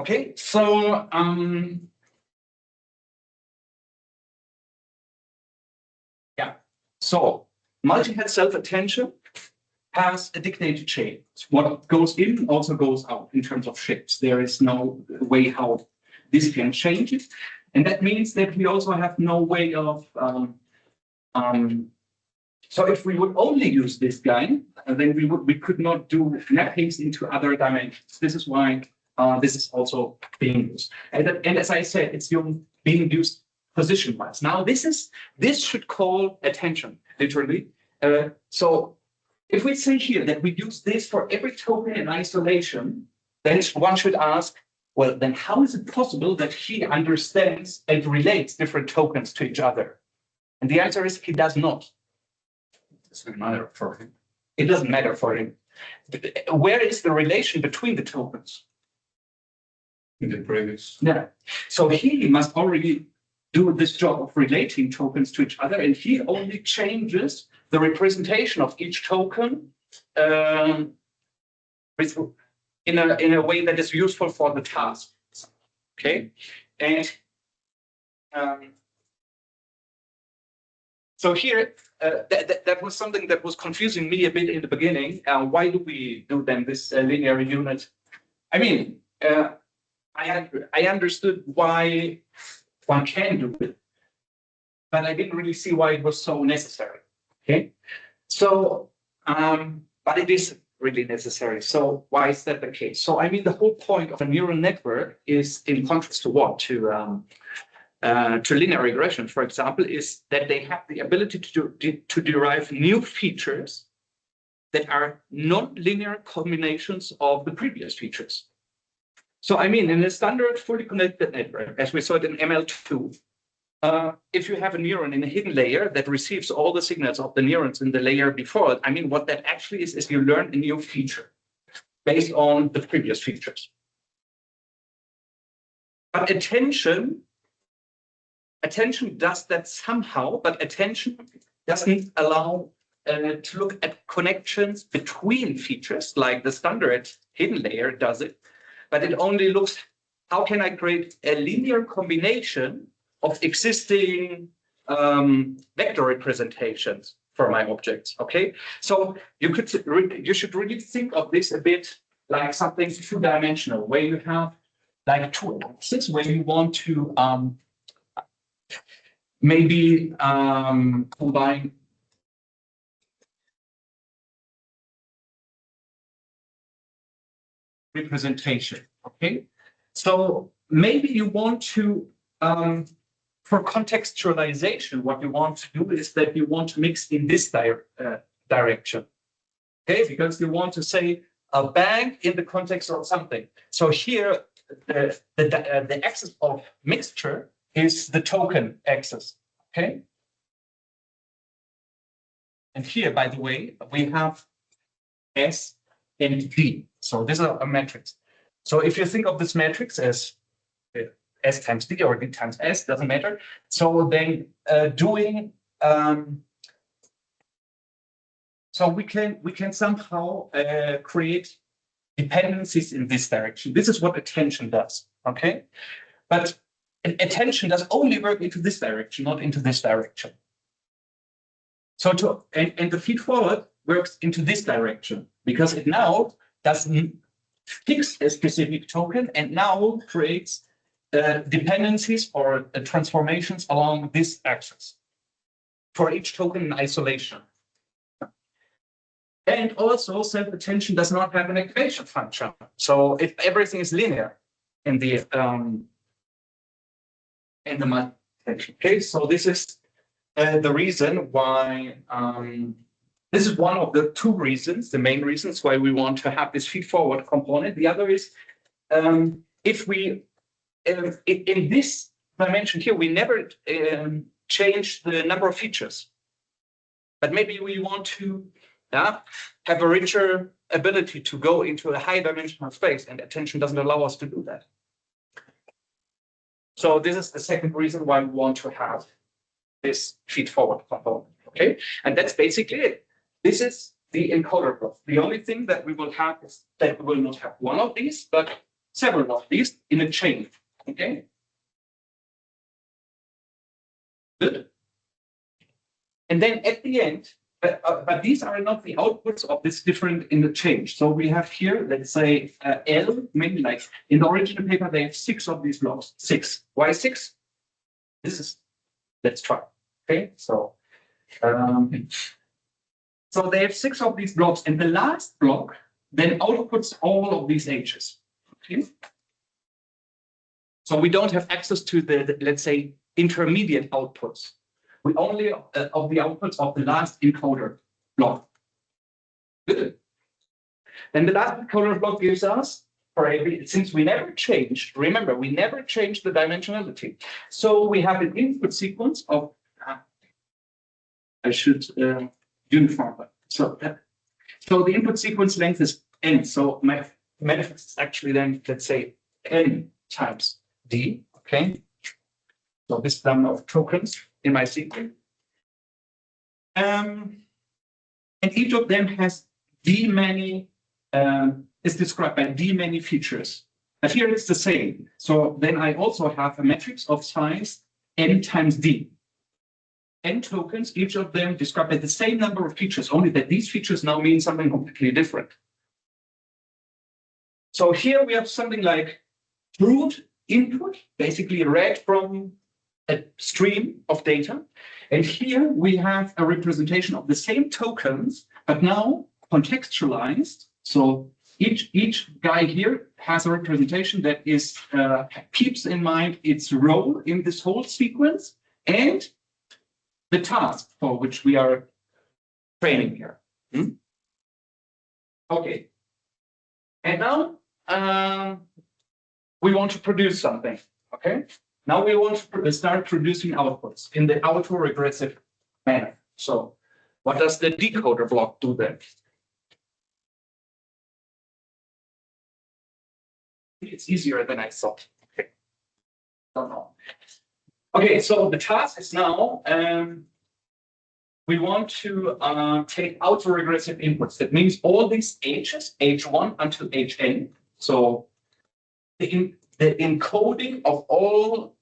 Okay, so yeah, so multi-head self-attention has a dictated shape. What goes in also goes out in terms of shapes. There is no way how this can change it, and that means that we also have no way of so if we would only use this guy, then we could not do mappings into other dimensions. This is why this is also being used. And as I said, it's being used position-wise. Now this should call attention, literally. So if we say here that we use this for every token in isolation, then one should ask, well, then how is it possible that he understands and relates different tokens to each other? And the answer is he does not. It doesn't matter for him. It doesn't matter for him. Where is the relation between the tokens? In the previous. Yeah. So he must already do this job of relating tokens to each other, and he only changes the representation of each token in a way that is useful for the task. Okay, and so here that was something that was confusing me a bit in the beginning. Why do we do then this linear unit? I mean, I understood why one can do it, but I didn't really see why it was so necessary. Okay, so but it is really necessary. So why is that the case? So I mean, the whole point of a neural network is, in contrast to what? To linear regression, for example, is that they have the ability to derive new features that are non-linear combinations of the previous features. So I mean, in a standard fully connected network, as we saw it in ML2, if you have a neuron in a hidden layer that receives all the signals of the neurons in the layer before it, I mean, what that actually is you learn a new feature based on the previous features. But attention does that somehow, but attention doesn't allow to look at connections between features like the standard hidden layer does it, but it only looks, how can I create a linear combination of existing vector representations for my objects, okay? So you should really think of this a bit like something two-dimensional, where you have like two axes where you want to maybe combine representation, okay? So maybe you want to, for contextualization, what you want to do is that you want to mix in this direction, okay? Because you want to say a bank in the context of something. So here, the axis of mixture is the token axis, okay? And here, by the way, we have S and D. So this is a matrix. So if you think of this matrix as S times D or D times S, doesn't matter. So then so we can somehow create dependencies in this direction. This is what attention does, okay? But attention does only work into this direction, not into this direction. So and the feed forward works into this direction because it now doesn't fix a specific token and now creates dependencies or transformations along this axis for each token in isolation. And also self-attention does not have an equation function. So if everything is linear in the multi-attention case, so this is the reason why this is one of the two reasons, the main reasons why we want to have this feed-forward component. The other is if we in this dimension here we never change the number of features, but maybe we want to have a richer ability to go into a high dimensional space, and attention doesn't allow us to do that. So this is the second reason why we want to have this feed-forward component, okay? And that's basically it. This is the encoder block. The only thing that we will have is that we will not have one of these, but several of these in a chain, okay? Good. And then at the end, but these are not the outputs of this different in the change. So we have here, let's say L, maybe like in the original paper, they have 6 of these blocks. 6. Why 6? This is, let's try. Okay, so so they have 6 of these blocks, and the last block then outputs all of these H's. Okay. So we don't have access to the let's say, intermediate outputs. We only of the outputs of the last encoder block. Good. Then the last encoder block gives us, for every, since we never changed, remember, we never changed the dimensionality. So we have an input sequence of, I should uniform that. So the input sequence length is n. So my manifest is actually then, let's say, n times d, okay? So this number of tokens in my sequence. and each of them has d many, is described by d many features. But here it's the same. So then I also have a matrix of size n times d. N tokens, each of them described by the same number of features, only that these features now mean something completely different. So here we have something like truth input, basically read from a stream of data. And here we have a representation of the same tokens, but now contextualized. So each guy here has a representation that is keeps in mind its role in this whole sequence and the task for which we are training here. Okay. And now we want to produce something. Okay. Now we want to start producing outputs in the autoregressive manner. So what does the decoder block do then? It's easier than I thought. Okay. Don't know. Okay, so the task is now we want to take autoregressive inputs. That means all these h's, h1 until hn. So the encoding of all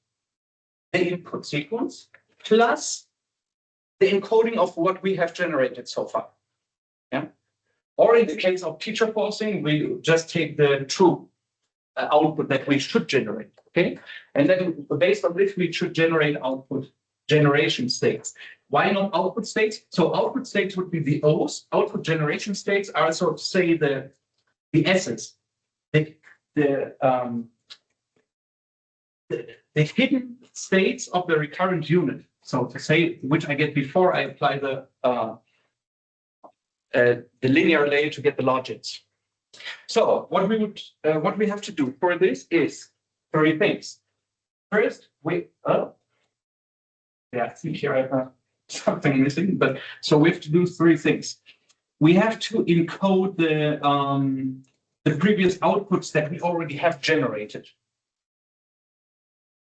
the input sequence plus the encoding of what we have generated so far. Yeah. Or in the case of teacher forcing, we just take the true output that we should generate. Okay. And then based on this, we should generate output generation states. Why not output states? So output states would be the O's. Output generation states are, so to say, the S's, the hidden states of the recurrent unit. So to say, which I get before I apply the linear layer to get the logits. So what we have to do for this is three things. First, I think here I have something missing, but so we have to do three things. We have to encode the previous outputs that we already have generated.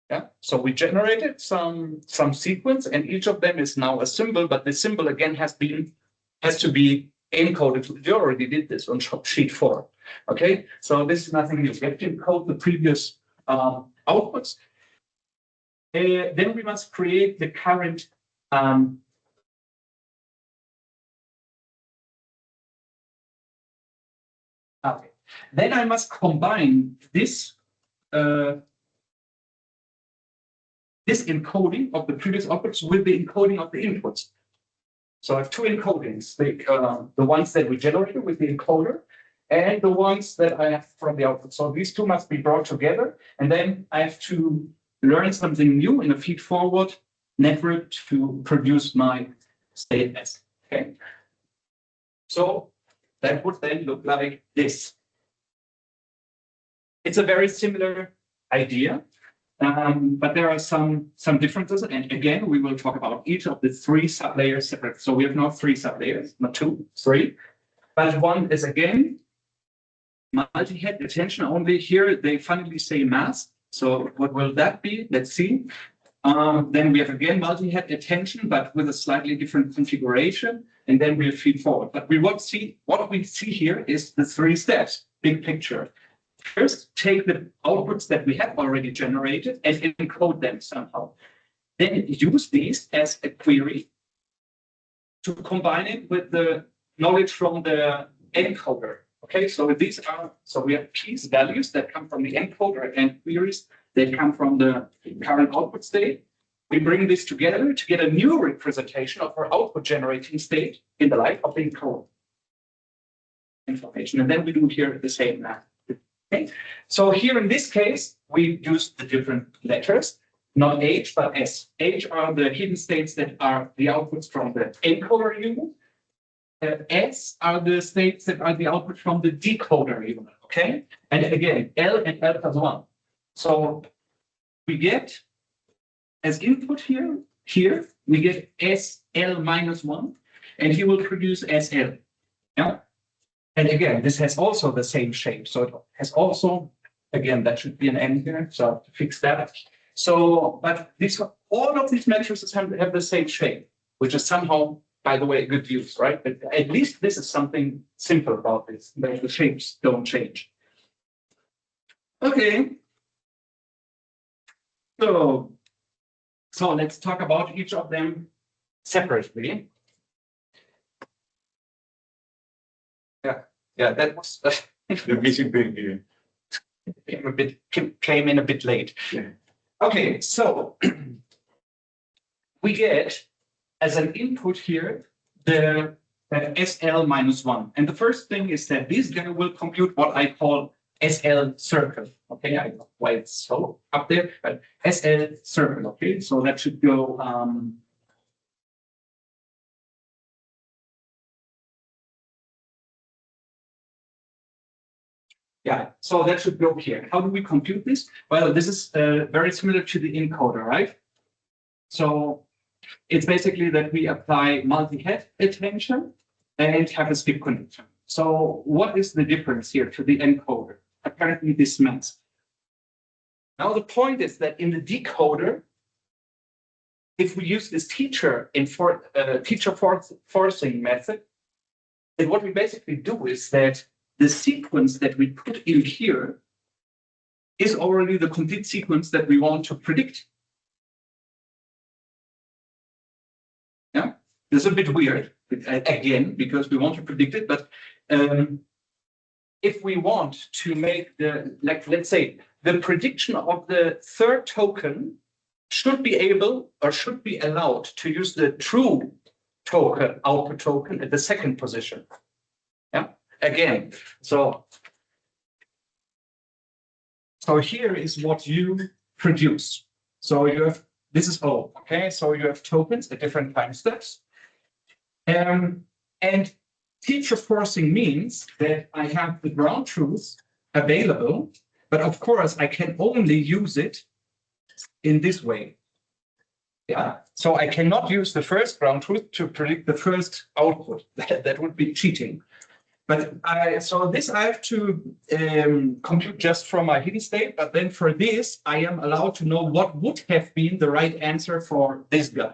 Yeah, so we generated some sequence, and each of them is now a symbol, but the symbol again has to be encoded. You already did this on sheet 4. Okay, so this is nothing new. We have to encode the previous outputs. Then we must create the current okay. Then I must combine this this encoding of the previous outputs with the encoding of the inputs. So I have two encodings, the ones that we generated with the encoder and the ones that I have from the output. So these two must be brought together, and then I have to learn something new in a feed-forward network to produce my state S. Okay. So that would then look like this. It's a very similar idea, but there are some differences. And again, we will talk about each of the three sublayers separate. So we have now three sublayers, not two, three. But one is again multi-head attention only. Here they funnily say mask. So what will that be? Let's see. Then we have again multi-head attention, but with a slightly different configuration. And then we'll feed forward. But what we see here is the three steps, big picture. First, take the outputs that we have already generated and encode them somehow. Then use these as a query to combine it with the knowledge from the encoder. Okay, so we have piece values that come from the encoder and queries that come from the current output state. We bring this together to get a new representation of our output generating state in the light of the encode information. And then we do here the same now. Okay, so here in this case, we use the different letters, not H, but S. H are the hidden states that are the outputs from the encoder unit. S are the states that are the output from the decoder unit, okay? And again, L and L plus 1. So we get as input here, we get SL minus 1, and he will produce SL. Yeah. And again, this has also the same shape. So it has also, again, that should be an N here. So I have to fix that. So, but all of these matrices have the same shape, which is somehow by the way, good use, right? But at least this is something simple about this, that the shapes don't change. Okay. So let's talk about each of them separately. Yeah, that was The missing thing here. came in a bit late. Yeah. Okay, so we get as an input here the SL minus 1. And the first thing is that this guy will compute what I call SL circle. Okay, I don't know why it's so up there, but SL circle. Okay, so that should go. Yeah, so that should go here. How do we compute this? Well, this is very similar to the encoder, right? So it's basically that we apply multi-head attention and have a skip connection. So what is the difference here to the encoder? Apparently this mask. Now the point is that in the decoder, if we use this teacher forcing method, then what we basically do is that the sequence that we put in here is already the complete sequence that we want to predict. Yeah, this is a bit weird, again, because we want to predict it, but if we want to make let's say, the prediction of the third token should be able or should be allowed to use the true token, output token at the second position. Yeah, again, so here is what you produce. So you have, this is O, okay? So you have tokens at different time steps. And teacher forcing means that I have the ground truth available, but of course I can only use it in this way. Yeah, so I cannot use the first ground truth to predict the first output. That would be cheating. But so this I have to compute just from my hidden state, but then for this, I am allowed to know what would have been the right answer for this guy.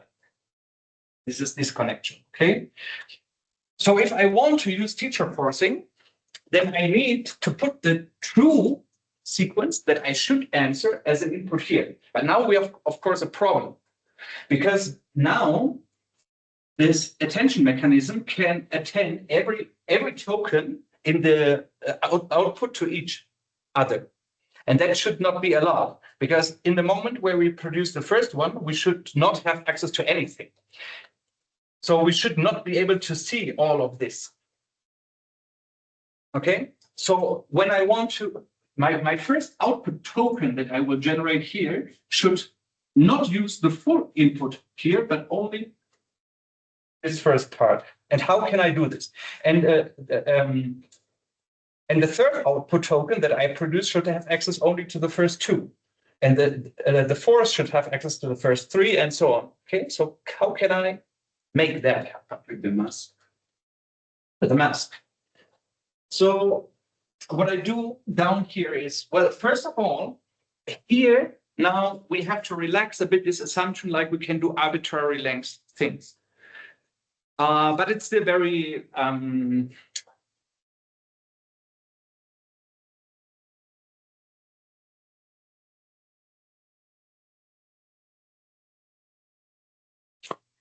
This is this connection, okay? So if I want to use teacher forcing, then I need to put the true sequence that I should answer as an input here. But now we have, of course, a problem, because now this attention mechanism can attend every token in the output to each other. And that should not be allowed, because in the moment where we produce the first one, we should not have access to anything. So we should not be able to see all of this. Okay, so when I want to, my first output token that I will generate here should not use the full input here, but only this first part. And how can I do this? And the third output token that I produce should have access only to the first two. And the fourth should have access to the first three, and so on. Okay, so how can I make that happen? With the mask. With the mask. So what I do down here is, well, first of all, here now we have to relax a bit this assumption, like we can do arbitrary length things. But it's still very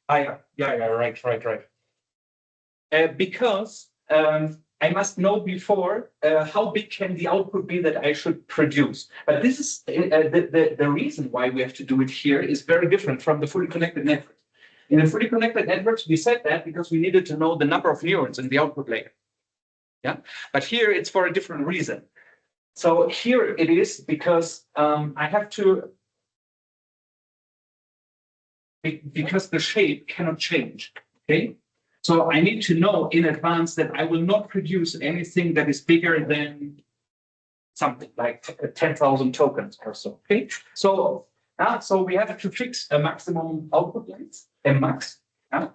right. Because I must know before how big can the output be that I should produce. But this is the reason why we have to do it here is very different from the fully connected network. In the fully connected networks, we said that because we needed to know the number of neurons in the output layer. Yeah, but here it's for a different reason. So here it is because I have to, because the shape cannot change. Okay, so I need to know in advance that I will not produce anything that is bigger than something like 10,000 tokens or so. Okay, so we have to fix a maximum output length, a max. And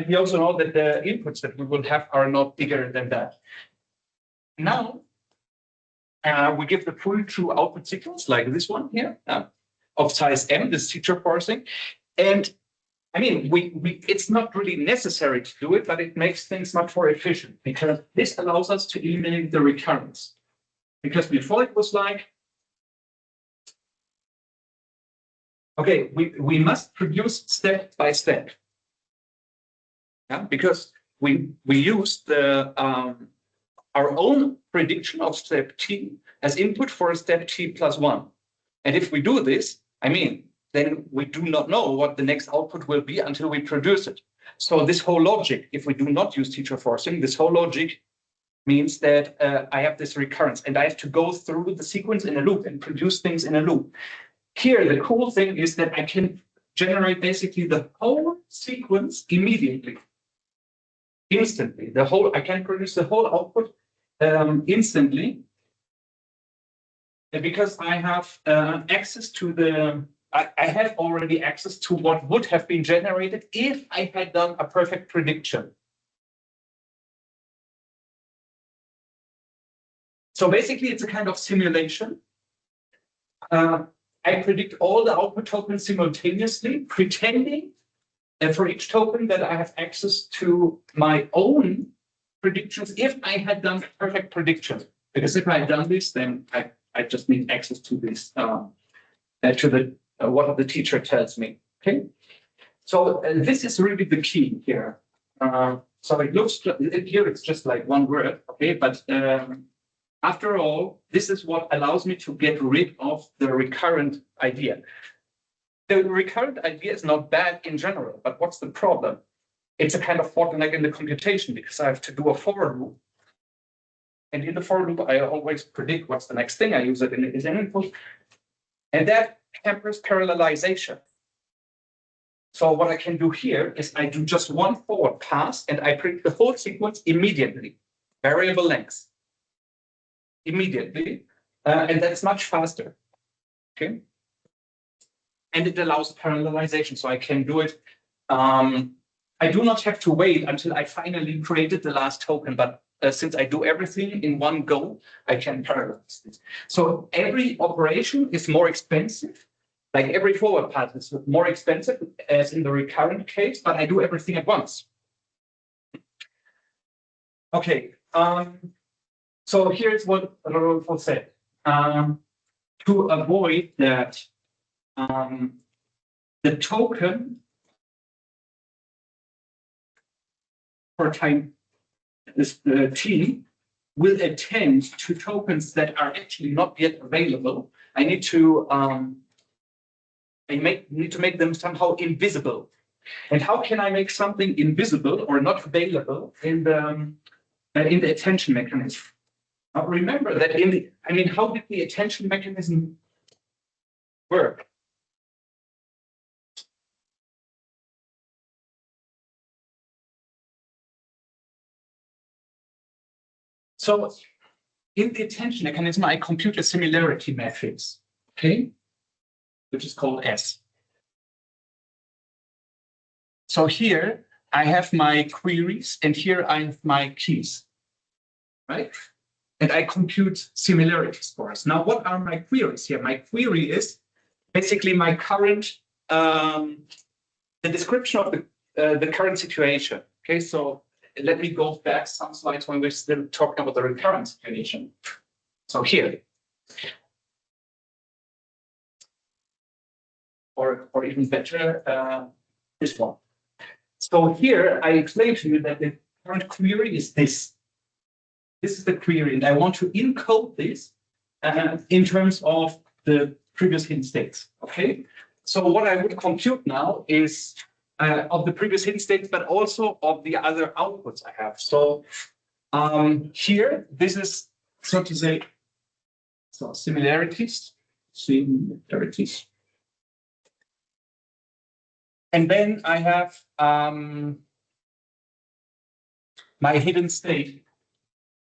we also know that the inputs that we will have are not bigger than that. Now, we give the full true output sequence like this one here of size M, this teacher forcing. And I mean, it's not really necessary to do it, but it makes things much more efficient because this allows us to eliminate the recurrence. Because before it was like, okay, we must produce step by step. Yeah, because we use the our own prediction of step t as input for a step t+1. And if we do this, I mean, then we do not know what the next output will be until we produce it. So this whole logic, if we do not use teacher forcing, this whole logic means that I have this recurrence and I have to go through the sequence in a loop and produce things in a loop. Here, the cool thing is that I can generate basically the whole sequence immediately, instantly. I can produce the whole output instantly. And because I have access to I have already access to what would have been generated if I had done a perfect prediction. So basically, it's a kind of simulation. I predict all the output tokens simultaneously, pretending for each token that I have access to my own predictions if I had done a perfect prediction. Because if I had done this, then I just need access to this, to the what the teacher tells me. Okay, so this is really the key here. So it looks here it's just like one word, okay, but after all, this is what allows me to get rid of the recurrent idea. The recurrent idea is not bad in general, but what's the problem? It's a kind of bottleneck in the computation because I have to do a for loop. And in the for loop, I always predict what's the next thing. I use it as an input. And that hampers parallelization. So what I can do here is I do just one forward pass and I predict the whole sequence immediately, variable length, immediately. And that's much faster, okay? And it allows parallelization, so I can do it. I do not have to wait until I finally created the last token, but since I do everything in one go, I can parallelize this. So every operation is more expensive. Like every forward pass is more expensive as in the recurrent case, but I do everything at once. Okay, so here's what Rodolfo said. To avoid that, the token for time this t will attend to tokens that are actually not yet available. I need to need to make them somehow invisible. And how can I make something invisible or not available in the attention mechanism? Now remember that how did the attention mechanism work? So in the attention mechanism, I compute a similarity matrix, okay, which is called S. So here I have my queries and here I have my keys, right? And I compute similarity scores. Now, what are my queries here? My query is basically my current, the description of the current situation. Okay, so let me go back some slides when we're still talking about the recurrent situation. So here, or even better, this one. So here I explain to you that the current query is this. This is the query, and I want to encode this in terms of the previous hidden states. Okay, so what I would compute now is of the previous hidden states, but also of the other outputs I have. So here, this is so to say, so similarities. And then I have my hidden state.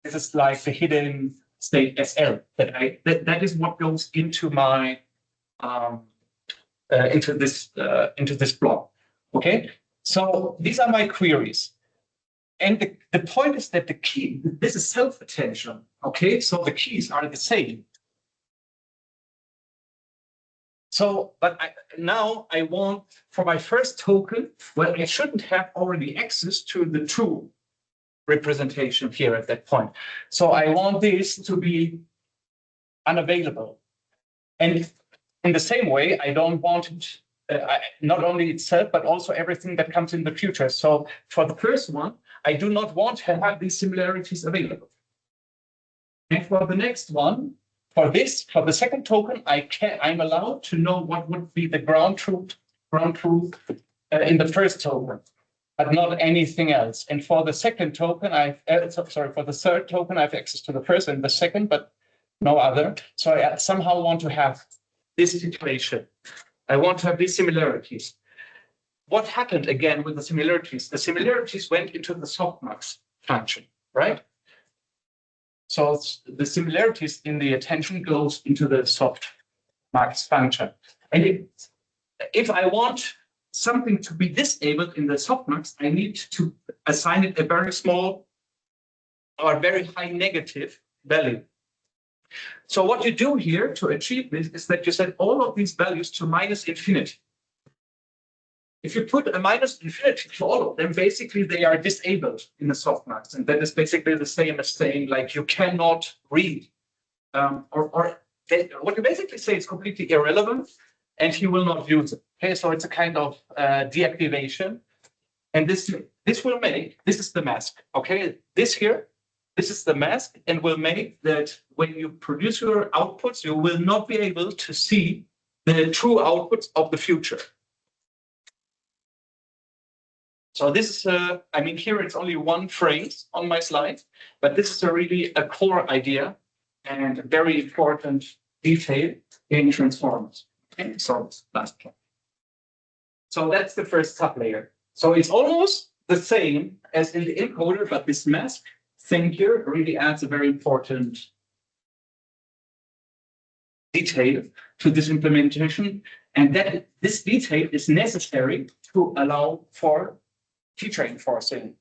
This is like the hidden state SL that is what goes into my into this block. Okay, so these are my queries, and the point is that the key, this is self-attention. Okay, so the keys are the same. So, but now I want for my first token, well, I shouldn't have already access to the true representation here at that point. So I want this to be unavailable. And in the same way, I don't want it, not only itself, but also everything that comes in the future. So for the first one, I do not want to have these similarities available. And for the next one, for the second token, I'm allowed to know what would be the ground truth in the first token, but not anything else. And for the second token, for the third token, I have access to the first and the second, but no other. So I somehow want to have this situation. I want to have these similarities. What happened again with the similarities? The similarities went into the softmax function, right? So the similarities in the attention goes into the softmax function. And if I want something to be disabled in the softmax, I need to assign it a very small or very high negative value. So what you do here to achieve this is that you set all of these values to minus infinity. If you put a minus infinity to all of them, basically they are disabled in the softmax. And that is basically the same as saying like you cannot read. What you basically say is completely irrelevant and he will not use it. Okay, so it's a kind of deactivation. And this will make, this is the mask. Okay, this is the mask and will make that when you produce your outputs, you will not be able to see the true outputs of the future. So this is, I mean, here it's only one phrase on my slide, but this is really a core idea and a very important detail in transformers. Okay, so last one. So that's the first sublayer. So it's almost the same as in the encoder, but this mask thing here really adds a very important detail to this implementation. And that this detail is necessary to allow for feature enforcing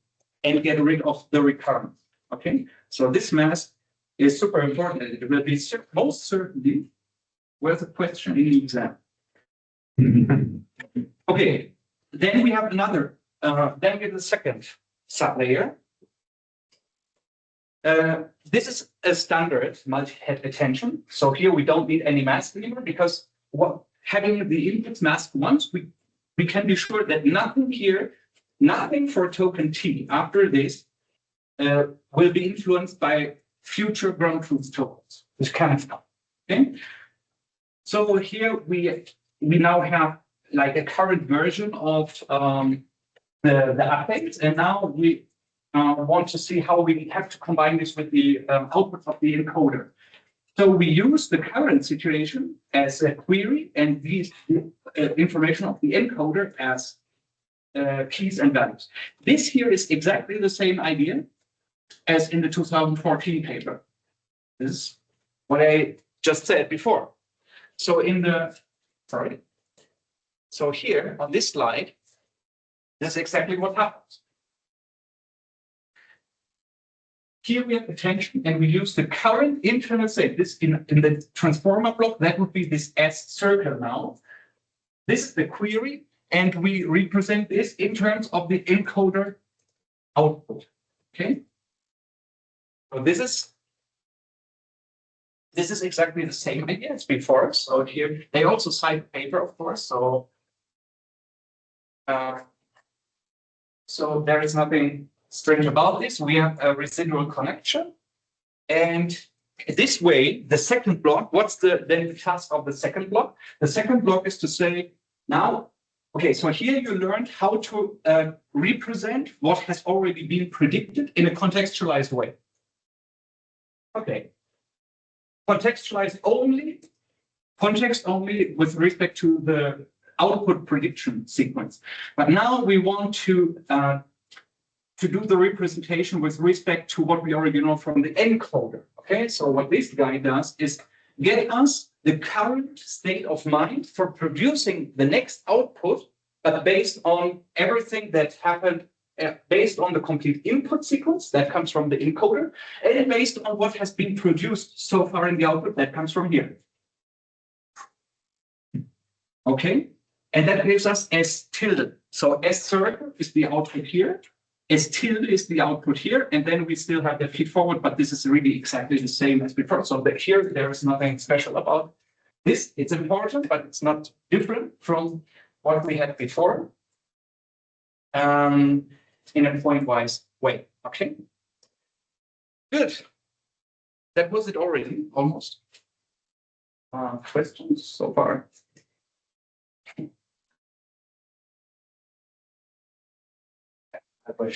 and get rid of the recurrence. Okay, so this mask is super important. It will be most certainly worth a question in the exam. Okay, then we have another, then we have the second sublayer. This is a standard multi-head attention. So here we don't need any mask anymore because having the inputs masked once, we can be sure that nothing for token T after this will be influenced by future ground truth tokens. This kind of stuff. Okay. So here we now have like a current version of the updates, and now we want to see how we have to combine this with the output of the encoder. So we use the current situation as a query and these information of the encoder as keys and values. This here is exactly the same idea as in the 2014 paper. This is what I just said before. So so here on this slide, this is exactly what happens. Here we have attention and we use the current internal state. This in the transformer block, that would be this S circle now. This is the query. And we represent this in terms of the encoder output. Okay. So this is exactly the same idea as before. So here they also cite paper, of course. So there is nothing strange about this. We have a residual connection, and this way, the second block. What's then the task of the second block? The second block is to say now. Okay, so here you learned how to represent what has already been predicted in a contextualized way. Okay, context only with respect to the output prediction sequence. But now we want to do the representation with respect to what we already know from the encoder. Okay, so what this guy does is get us the current state of mind for producing the next output, but based on everything that happened, based on the complete input sequence that comes from the encoder, and based on what has been produced so far in the output that comes from here. Okay, and that gives us S tilde. So S circle is the output here. S tilde is the output here, and then we still have the feed forward, but this is really exactly the same as before. So that here, there is nothing special about this. It's important, but it's not different from what we had before in a point-wise way. Okay, good. That was it already, almost. Questions so far? By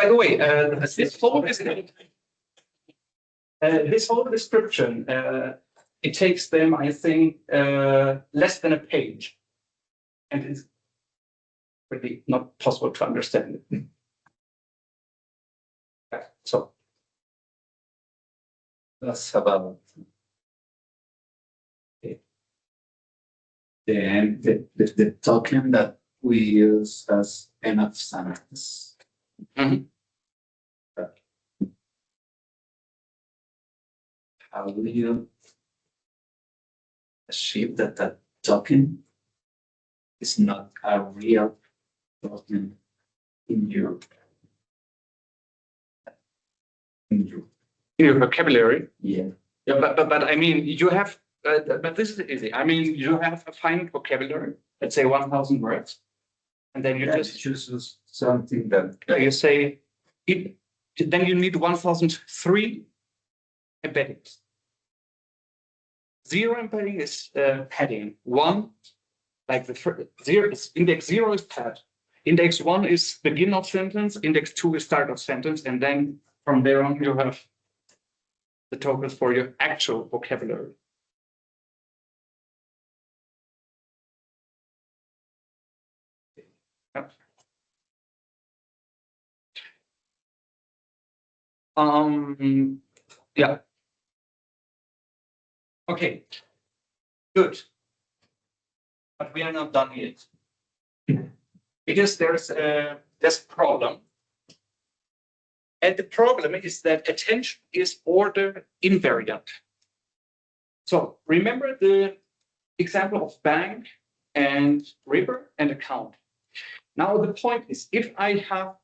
the way, this whole description, it takes them, I think, less than a page, and it's really not possible to understand it. So That's about the token that we use as enough sentence. Mhm. How will you achieve that that token is not a real token in your vocabulary. yeah. Yeah, but I mean, you have, but this is easy. I mean, you have a finite vocabulary, let's say 1,000 words, and then you just choose something that you say it. Then you need 1,003 embeddings. 0 embedding is padding. 1, like the zero, index 0 is pad. Index 1 is begin of sentence. Index 2 is start of sentence, and then from there on you have the tokens for your actual vocabulary. Yep. Yeah. Okay. Good. But we are not done yet. Because there's a problem. And the problem is that attention is order invariant. So remember the example of bank and river and account. Now the point is, if I have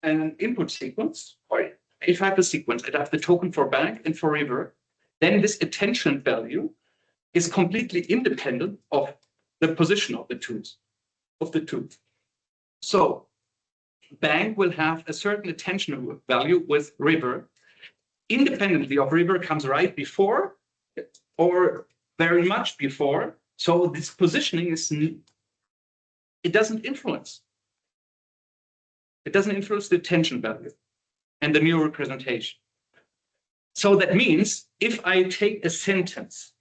an input sequence, or if I have a sequence, I have the token for bank and for river, then this attention value is completely independent of the position of the two. So bank will have a certain attention value with river. Independently of river comes right before or very much before. So this positioning is, it doesn't influence. It doesn't influence the attention value and the new representation. So that means if I take a sentence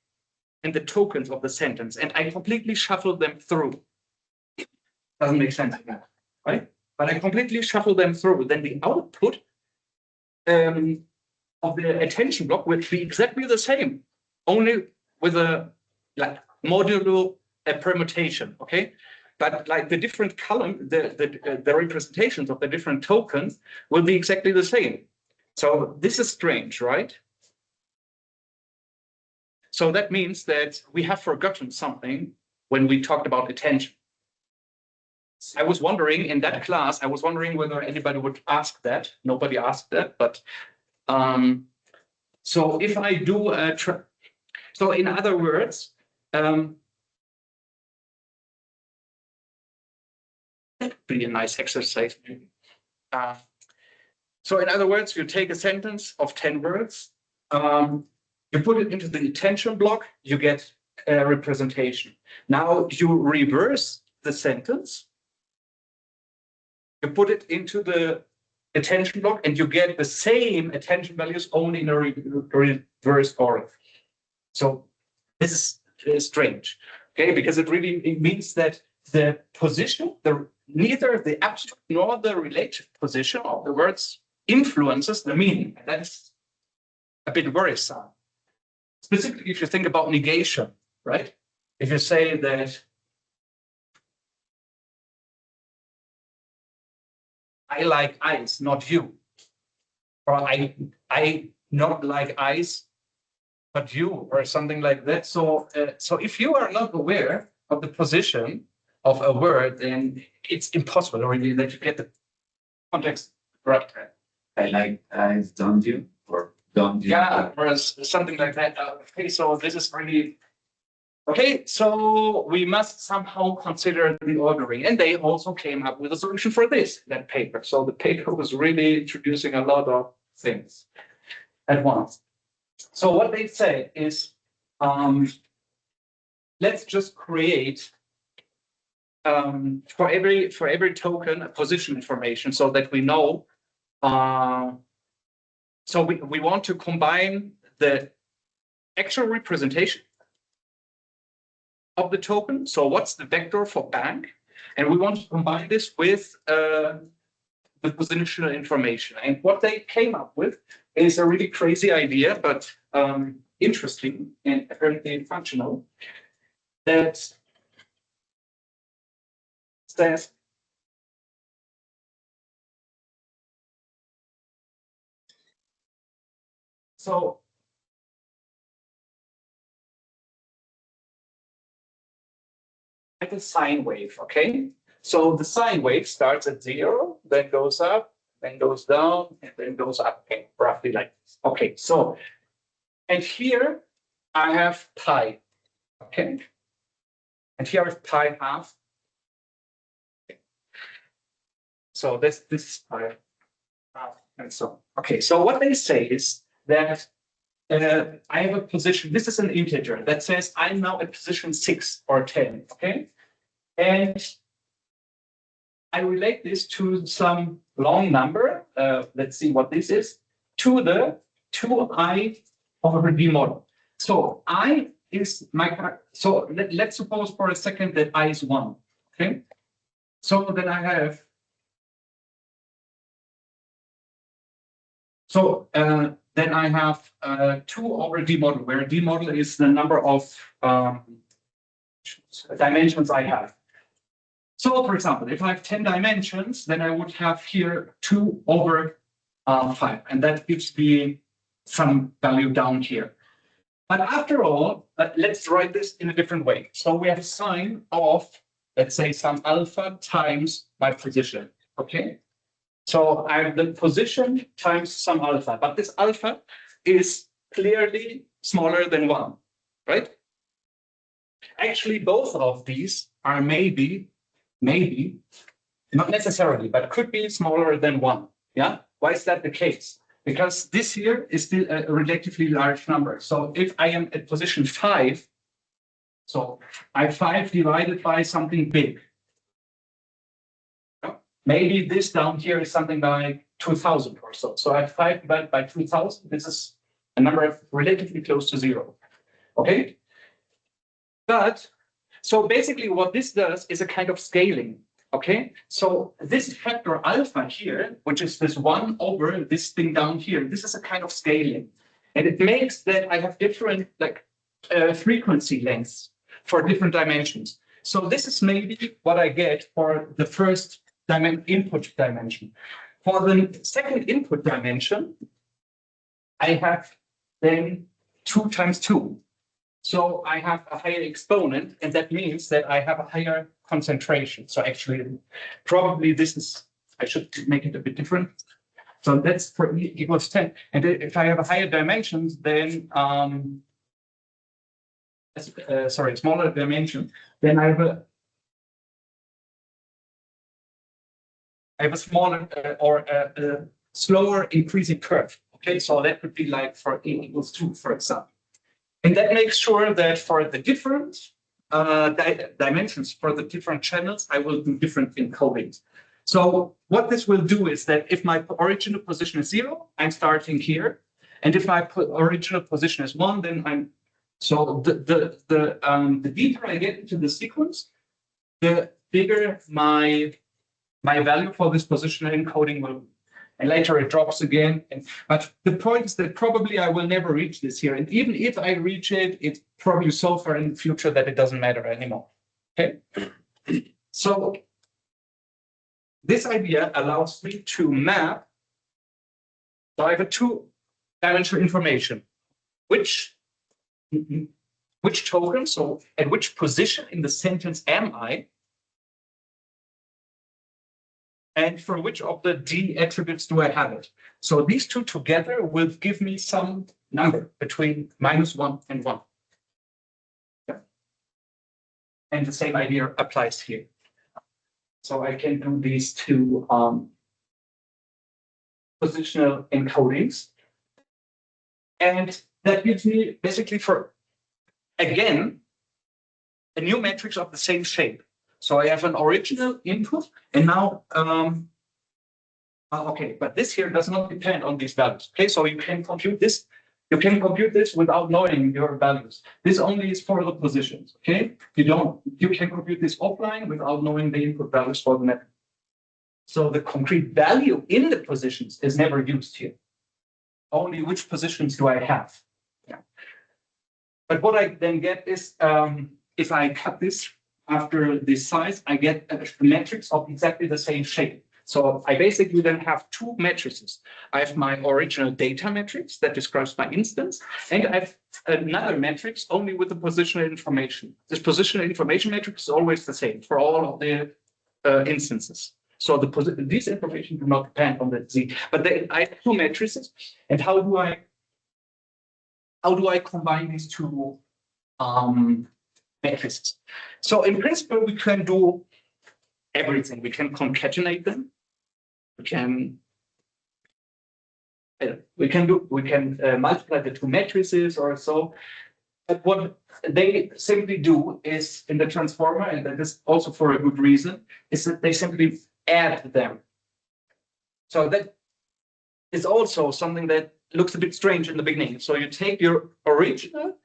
and the tokens of the sentence and I completely shuffle them through, doesn't make sense, right? But I completely shuffle them through, then the output of the attention block will be exactly the same, only with a like modulo permutation, okay? But like the different column, the representations of the different tokens will be exactly the same. So this is strange, right? So that means that we have forgotten something when we talked about attention. I was wondering in that class, I was wondering whether anybody would ask that. Nobody asked that, but so if I do a, so in other words, that would be a nice exercise. So in other words, you take a sentence of 10 words, you put it into the attention block, you get a representation. Now you reverse the sentence, you put it into the attention block, and you get the same attention values only in a reverse order. So this is strange, okay? Because it means that the position, neither the absolute nor the relative position of the words influences the meaning. That's a bit worrisome. Specifically, if you think about negation, right? If you say that I like ice, not you, or I not like ice, but you or something like that. So, so if you are not aware of the position of a word, then it's impossible really that you get the context right. I like I've done you or done you. Yeah, or something like that. Okay, so this is really okay. So we must somehow consider the ordering, and they also came up with a solution for this that paper. So the paper was really introducing a lot of things at once. So what they say is, let's just create for every token a position information so that we know. So we want to combine the actual representation of the token. So what's the vector for bank? And we want to combine this with the positional information. And what they came up with is a really crazy idea, but interesting and apparently functional, that says so like a sine wave, okay? So the sine wave starts at 0, then goes up, then goes down, and then goes up, okay, roughly like this. Okay, so, and here I have pi, okay? And here I have pi half. Okay. So this is pi half, and so on. Okay, so what they say is that I have a position, this is an integer that says I'm now at position 6 or 10, okay? And I relate this to some long number, let's see what this is, to the 2i over d model. So I is my, so let's suppose for a second that I is 1, okay? So then I have, so then I have 2 over d model, where d model is the number of dimensions I have. So for example, if I have 10 dimensions, then I would have here 2 over 5, and that gives me some value down here. But after all, let's write this in a different way. So we have sine of, let's say, some alpha times my position, okay? So I have the position times some alpha, but this alpha is clearly smaller than 1, right? Actually, both of these are maybe, not necessarily, but could be smaller than 1, yeah? Why is that the case? Because this here is still a relatively large number. So if I am at position 5, so I have 5 divided by something big. Maybe this down here is something like 2000 or so. So I have 5 divided by 2000. This is a number relatively close to 0. Okay? But, so basically what this does is a kind of scaling. Okay? So this factor alpha here, which is this 1 over this thing down here, this is a kind of scaling. And it makes that I have different frequency lengths for different dimensions. So this is maybe what I get for the first input dimension. For the second input dimension, I have then 2 times 2. So I have a higher exponent, and that means that I have a higher concentration. So actually, probably this is, I should make it a bit different. So that's for E equals 10. And if I have a higher dimensions, then, smaller dimension, then I have a smaller or a slower increasing curve. Okay, so that would be like for E equals 2, for example. And that makes sure that for the different dimensions, for the different channels, I will do different encodings. So what this will do is that if my original position is 0, I'm starting here. And if my original position is 1, then I'm, so the deeper I get into the sequence, the bigger my value for this positional encoding will be. And later it drops again. But the point is that probably I will never reach this here. And even if I reach it, it's probably so far in the future that it doesn't matter anymore. Okay. So this idea allows me to map. So I have a 2-dimensional information, which which token, so at which position in the sentence am I? And for which of the D attributes do I have it? So these two together will give me some number between -1 and 1. Yeah. And the same idea applies here. So I can do these two positional encodings. And that gives me basically again, a new matrix of the same shape. So I have an original input, and now, okay, but this here does not depend on these values. Okay, so you can compute this. You can compute this without knowing your values. This only is for the positions. Okay, you can compute this offline without knowing the input values for the network. So the concrete value in the positions is never used here. Only which positions do I have? Yeah. But what I then get is, if I cut this after this size, I get a matrix of exactly the same shape. So I basically then have two matrices. I have my original data matrix that describes my instance, and I have another matrix only with the positional information. This positional information matrix is always the same for all of the instances. So these information do not depend on the Z, but then I have two matrices. And how do I combine these two matrices? So in principle, we can do everything. We can concatenate them. We can multiply the two matrices or so. But what they simply do is in the transformer, and that is also for a good reason, is that they simply add them. So that is also something that looks a bit strange in the beginning. So you take your original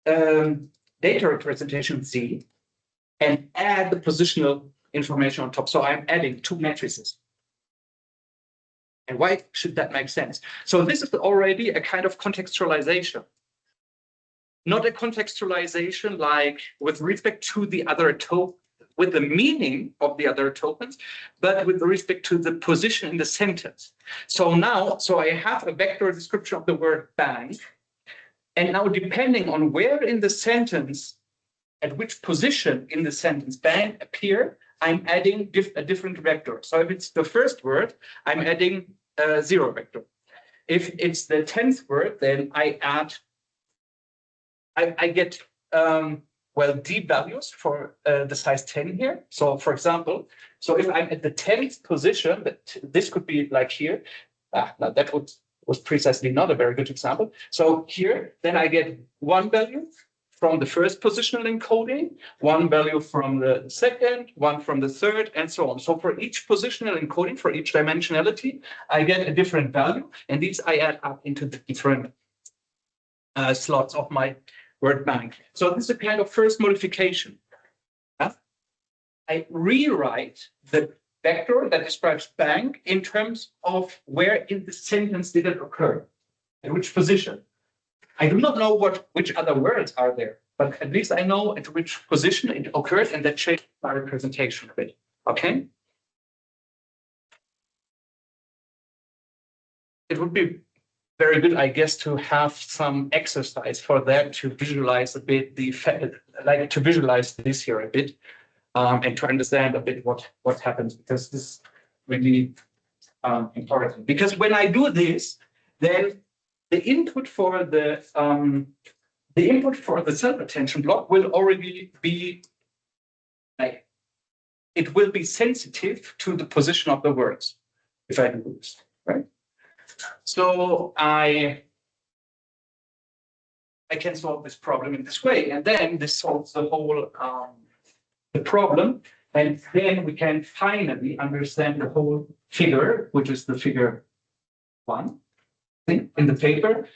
data representation Z and add the positional information on top. So I'm adding two matrices. And why should that make sense? So this is already a kind of contextualization. Not a contextualization like with respect to the other token, with the meaning of the other tokens, but with respect to the position in the sentence. So now, I have a vector description of the word bank. And now depending on where in the sentence, at which position in the sentence bank appear, I'm adding a different vector. So if it's the first word, I'm adding a 0 vector. If it's the 10th word, then I get D values for the size 10 here. So for example, so if I'm at the 10th position, this could be like here. Now that was precisely not a very good example. So here, then I get one value from the first positional encoding, one value from the second, one from the third, and so on. So for each positional encoding, for each dimensionality, I get a different value, and these I add up into the different slots of my word bank. So this is a kind of first modification. I rewrite the vector that describes bank in terms of where in the sentence did it occur, at which position. I do not know which other words are there, but at least I know at which position it occurred, and that changed my representation a bit. Okay. It would be very good, I guess, to have some exercise for that to visualize a bit to visualize this here a bit, and to understand a bit what happens, because this is really important. Because when I do this, then the input for the self-attention block will already be it will be sensitive to the position of the words if I do this, right? So I can solve this problem in this way, and then this solves the whole the problem, and then we can finally understand the whole figure, which is the figure 1 in the paper.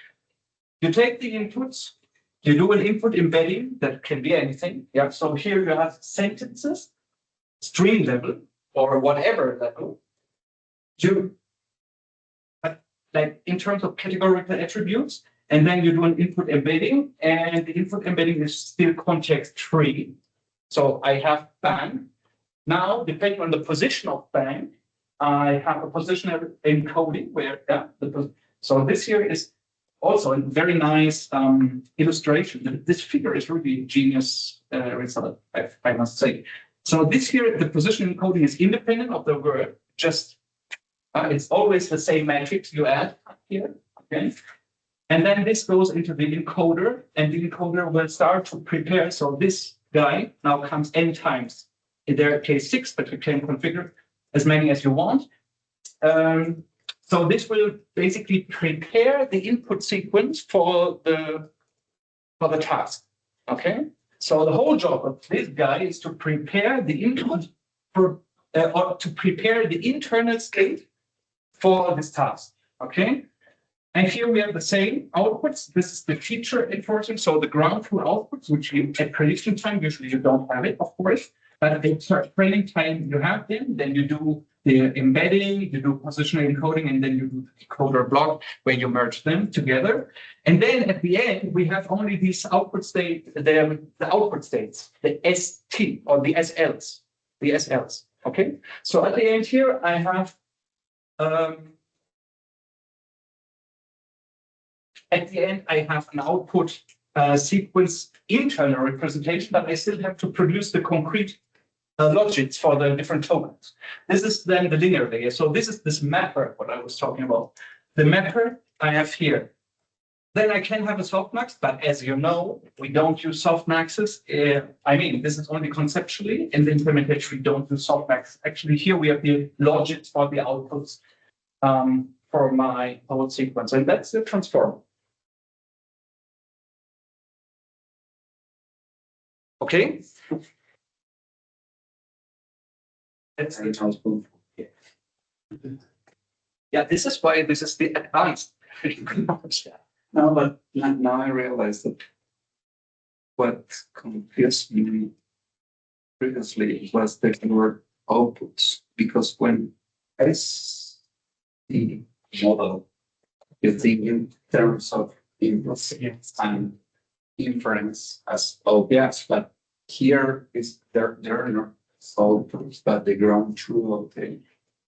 You take the inputs, you do an input embedding that can be anything. Yeah. So here you have sentences, string level, or whatever level. Like in terms of categorical attributes, and then you do an input embedding, and the input embedding is still context free. So I have bank. Now, depending on the position of bank, I have a positional encoding where so this here is also a very nice illustration. This figure is really a genius result, I must say. So this here, the position encoding is independent of the word. Just it's always the same matrix you add here. Okay. And then this goes into the encoder, and the encoder will start to prepare. So this guy now comes n times. In their case 6, but you can configure as many as you want. So this will basically prepare the input sequence for the task. Okay. So the whole job of this guy is to prepare the input for or to prepare the internal state for this task. Okay. And here we have the same outputs. This is the feature enforcement. So the ground truth outputs, which you, at prediction time, usually you don't have it, of course. But at training time, you have them. Then you do the embedding, you do positional encoding, and then you do the decoder block where you merge them together. And then at the end, we have only these output state, the output states, the ST or the SLs, the SLs. Okay. So at the end here, I have at the end, I have an output sequence internal representation, but I still have to produce the concrete logics for the different tokens. This is then the linear layer. So this is this mapper, what I was talking about. The mapper I have here. Then I can have a softmax, but as you know, we don't use softmaxes. I mean, this is only conceptually. In the implementation, we don't use softmax. Actually, here we have the logics for the outputs for my whole sequence, and that's the transformer. Okay. That's the transformer. Yeah, this is why this is the advanced. No, but now I realize that what confused me previously was the word outputs, because when I see the model, you think in terms of inputs and inference as outputs, but here is there are no outputs, but the ground truth of the.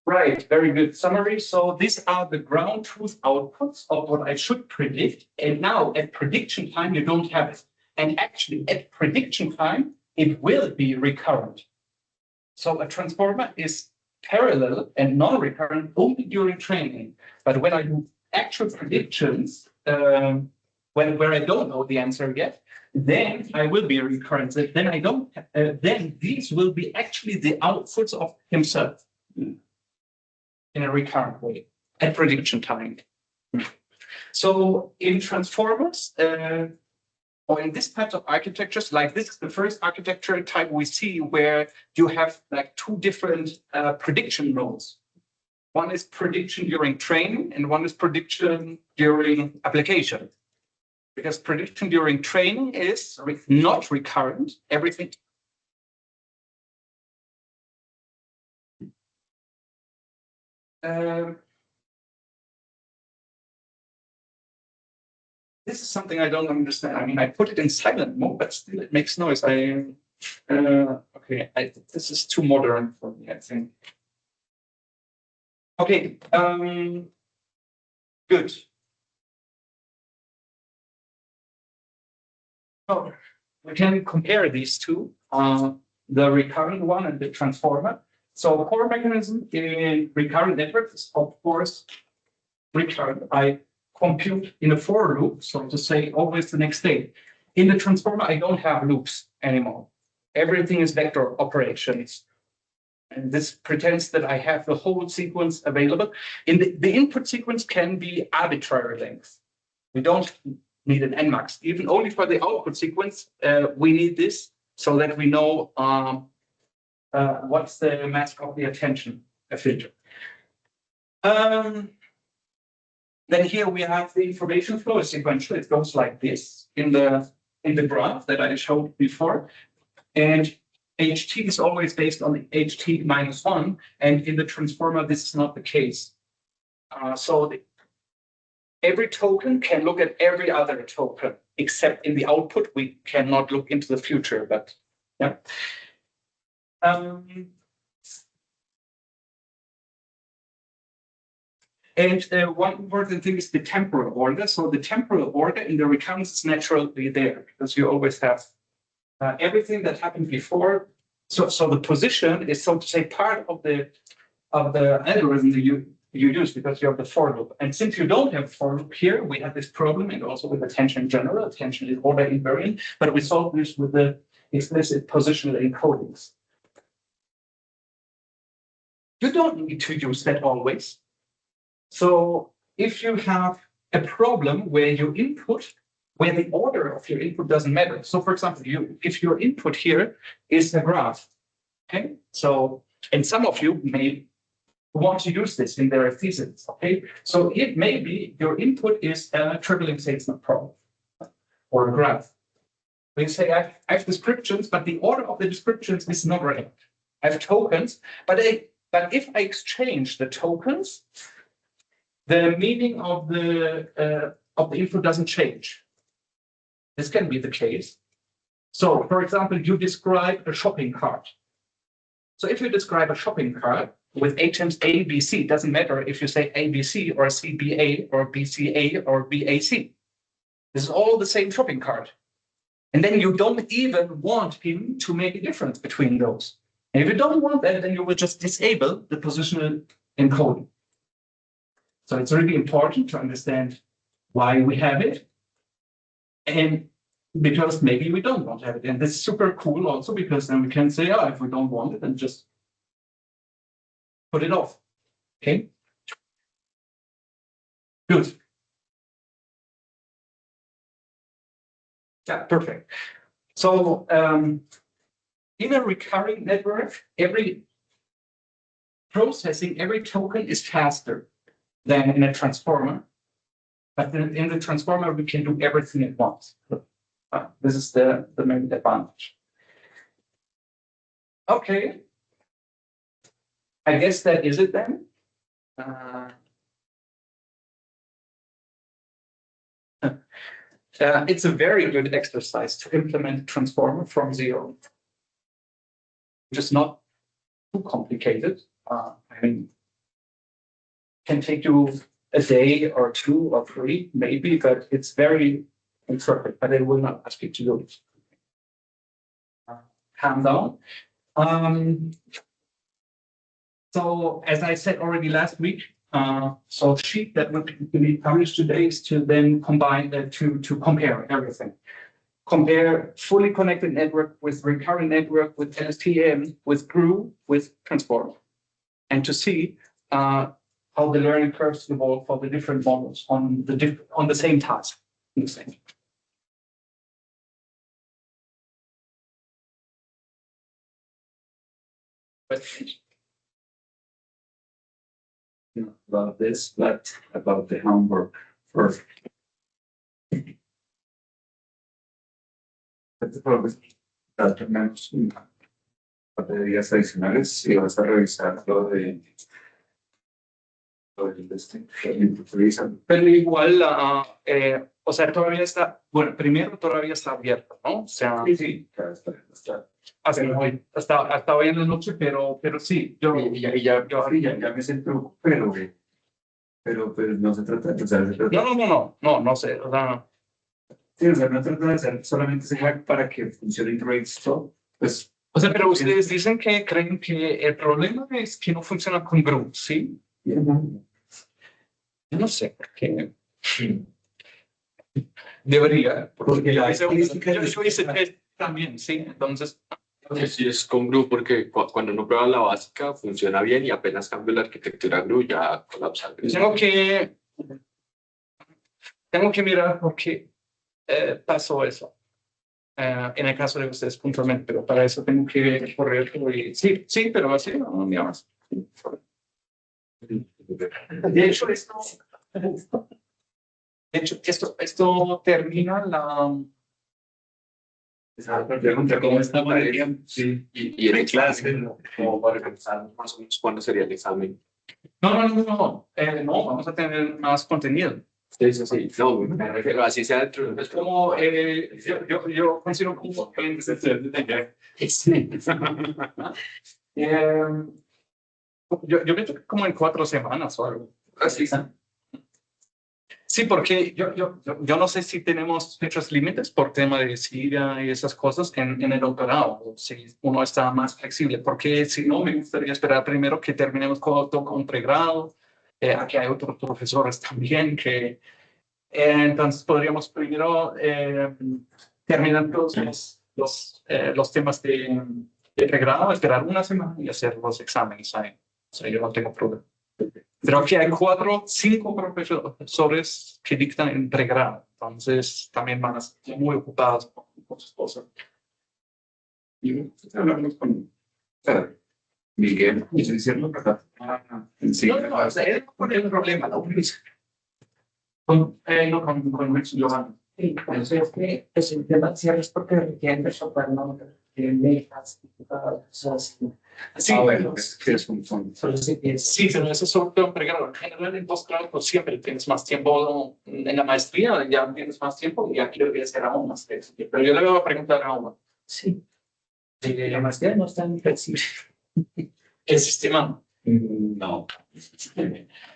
Right, very good summary. So these are the ground truth outputs of what I should predict. And now at prediction time, you don't have it. And actually at prediction time, it will be recurrent. So a transformer is parallel and non-recurrent only during training. But when I do actual predictions, where I don't know the answer yet, then I will be recurrent. Then I don't. Then these will be actually the outputs of himself. In a recurrent way at prediction time. So in transformers, or in this type of architectures, like this is the first architecture type we see where you have like two different prediction nodes. One is prediction during training and one is prediction during application. Because prediction during training is not recurrent, everything. This is something I don't understand. I mean, I put it in silent mode, but still it makes noise. Okay, this is too modern for me, I think. Okay, good. So we can compare these two, the recurrent one and the transformer. So the core mechanism in recurrent networks is, of course, recurrent. I compute in a for loop, so to say, always the next state. In the transformer, I don't have loops anymore. Everything is vector operations. And this pretends that I have the whole sequence available. In the input sequence can be arbitrary length. We don't need an nmax. Even only for the output sequence, we need this so that we know what's the mask of the attention filter. Then here we have the information flow sequential. It goes like this in the graph that I showed before. And HT is always based on the HT minus 1. And in the transformer, this is not the case. Every token can look at every other token, except in the output, we cannot look into the future, but yeah. And one important thing is the temporal order. So the temporal order in the recurrence is naturally there because you always have everything that happened before. So the position is, so to say, part of the algorithm that you use because you have the for loop. And since you don't have for loop here, we have this problem, and also with attention in general. Attention is order invariant, but we solve this with the explicit positional encodings. You don't need to use that always. So if you have a problem where your input, where the order of your input doesn't matter. So for example, if your input here is a graph, okay? So, and some of you may want to use this in their thesis, okay? So it may be your input is a tripling salesman problem or a graph. We say I have descriptions, but the order of the descriptions is not right. I have tokens, but if I exchange the tokens, the meaning of the input doesn't change. This can be the case. So, for example, you describe a shopping cart. So if you describe a shopping cart with items A, B, C, it doesn't matter if you say ABC or CBA or BCA or BAC. This is all the same shopping cart. And then you don't even want him to make a difference between those. And if you don't want that, then you will just disable the positional encoding. So it's really important to understand why we have it. And because maybe we don't want to have it. And this is super cool also because then we can say, oh, if we don't want it, then just put it off. Okay. Good. Yeah, perfect. So in a recurring network, every processing, every token is faster than in a transformer. But in the transformer, we can do everything at once. This is the main advantage. Okay. I guess that is it then. It's a very good exercise to implement a transformer from zero, which is not too complicated. I mean, can take you a day or two or three, maybe, but it's very imperfect, but I will not ask you to do it. Calm down. So as I said already last week, so sheet that will be published today is to then combine to compare everything. Compare fully connected network with recurrent network, with LSTM, with GRU, with transformer, and to see how the learning curves evolve for the different models on the same task. Questions? Not about this, but about the homework first. Este tenemos días adicionales y vas a revisar lo de Pero igual, o sea, todavía está, bueno, primero todavía está abierto, ¿no? O sea, sí, hasta hoy en la noche, pero sí, yo ya me siento, pero no se trata de, o sea, no sé, o sea, sí, o sea, no trata de hacer solamente ese hack para que funcione en Gradestone, pues. O sea, pero ustedes dicen que creen que el problema es que no funciona con GRU, ¿sí? No sé, porque debería, porque yo hice test también, sí, entonces. Sí, es con GRU porque cuando uno prueba la básica funciona bien y apenas cambio la arquitectura GRU ya colapsa. Tengo que mirar por qué pasó eso. En el caso de ustedes puntualmente, pero para eso tengo que correr. Sí, pero así no me más. De hecho, esto termina la. Pregunta cómo está Sí, y en clase, como para pensar más o menos cuándo sería el examen. No, vamos a tener más contenido. Sí, no, pero así sea dentro de es como, yo considero como yo pienso que como en 4 semanas o algo. Así. Sí, porque yo no sé si tenemos fechas límites por tema de Siria y esas cosas en el doctorado, o si uno está más flexible, porque si no, me gustaría esperar primero que terminemos todo con pregrado. Aquí hay otros profesores también que entonces podríamos primero terminar todos los temas de pregrado, esperar una semana y hacer los exámenes ahí. O sea, yo no tengo problema. Pero aquí hay 5 profesores que dictan en pregrado, entonces también van a estar muy ocupados con sus cosas. Y hablamos con Miguel, y diciendo verdad. Sí, No, o sea, él no pone el problema, la utiliza. Con Rich Johan. Sí, entonces es el tema de cierres porque requieren soporte, metas, cosas. Sí, bueno, es que es un fondo. Solo se piensa. sí, pero eso es sobre todo en pregrado. En general, en posgrado, pues siempre tienes más tiempo. En la maestría ya tienes más tiempo y aquí debería ser aún más flexible. Pero yo le voy a preguntar a uno. Sí. La maestría no es tan flexible. ¿El sistema? No.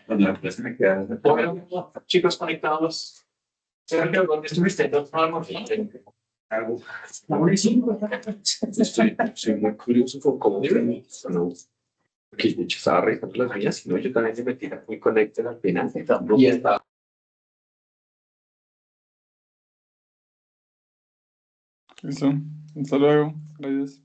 Cuando la clase me queda. Bueno, chicos conectados. Sergio, ¿dónde estuviste? Algo. Soy muy curioso con cómo ¿no? Porque de hecho estaba revisando las mías, sino yo también me metí muy conected al final. Y estaba Listo. Hasta luego. Gracias.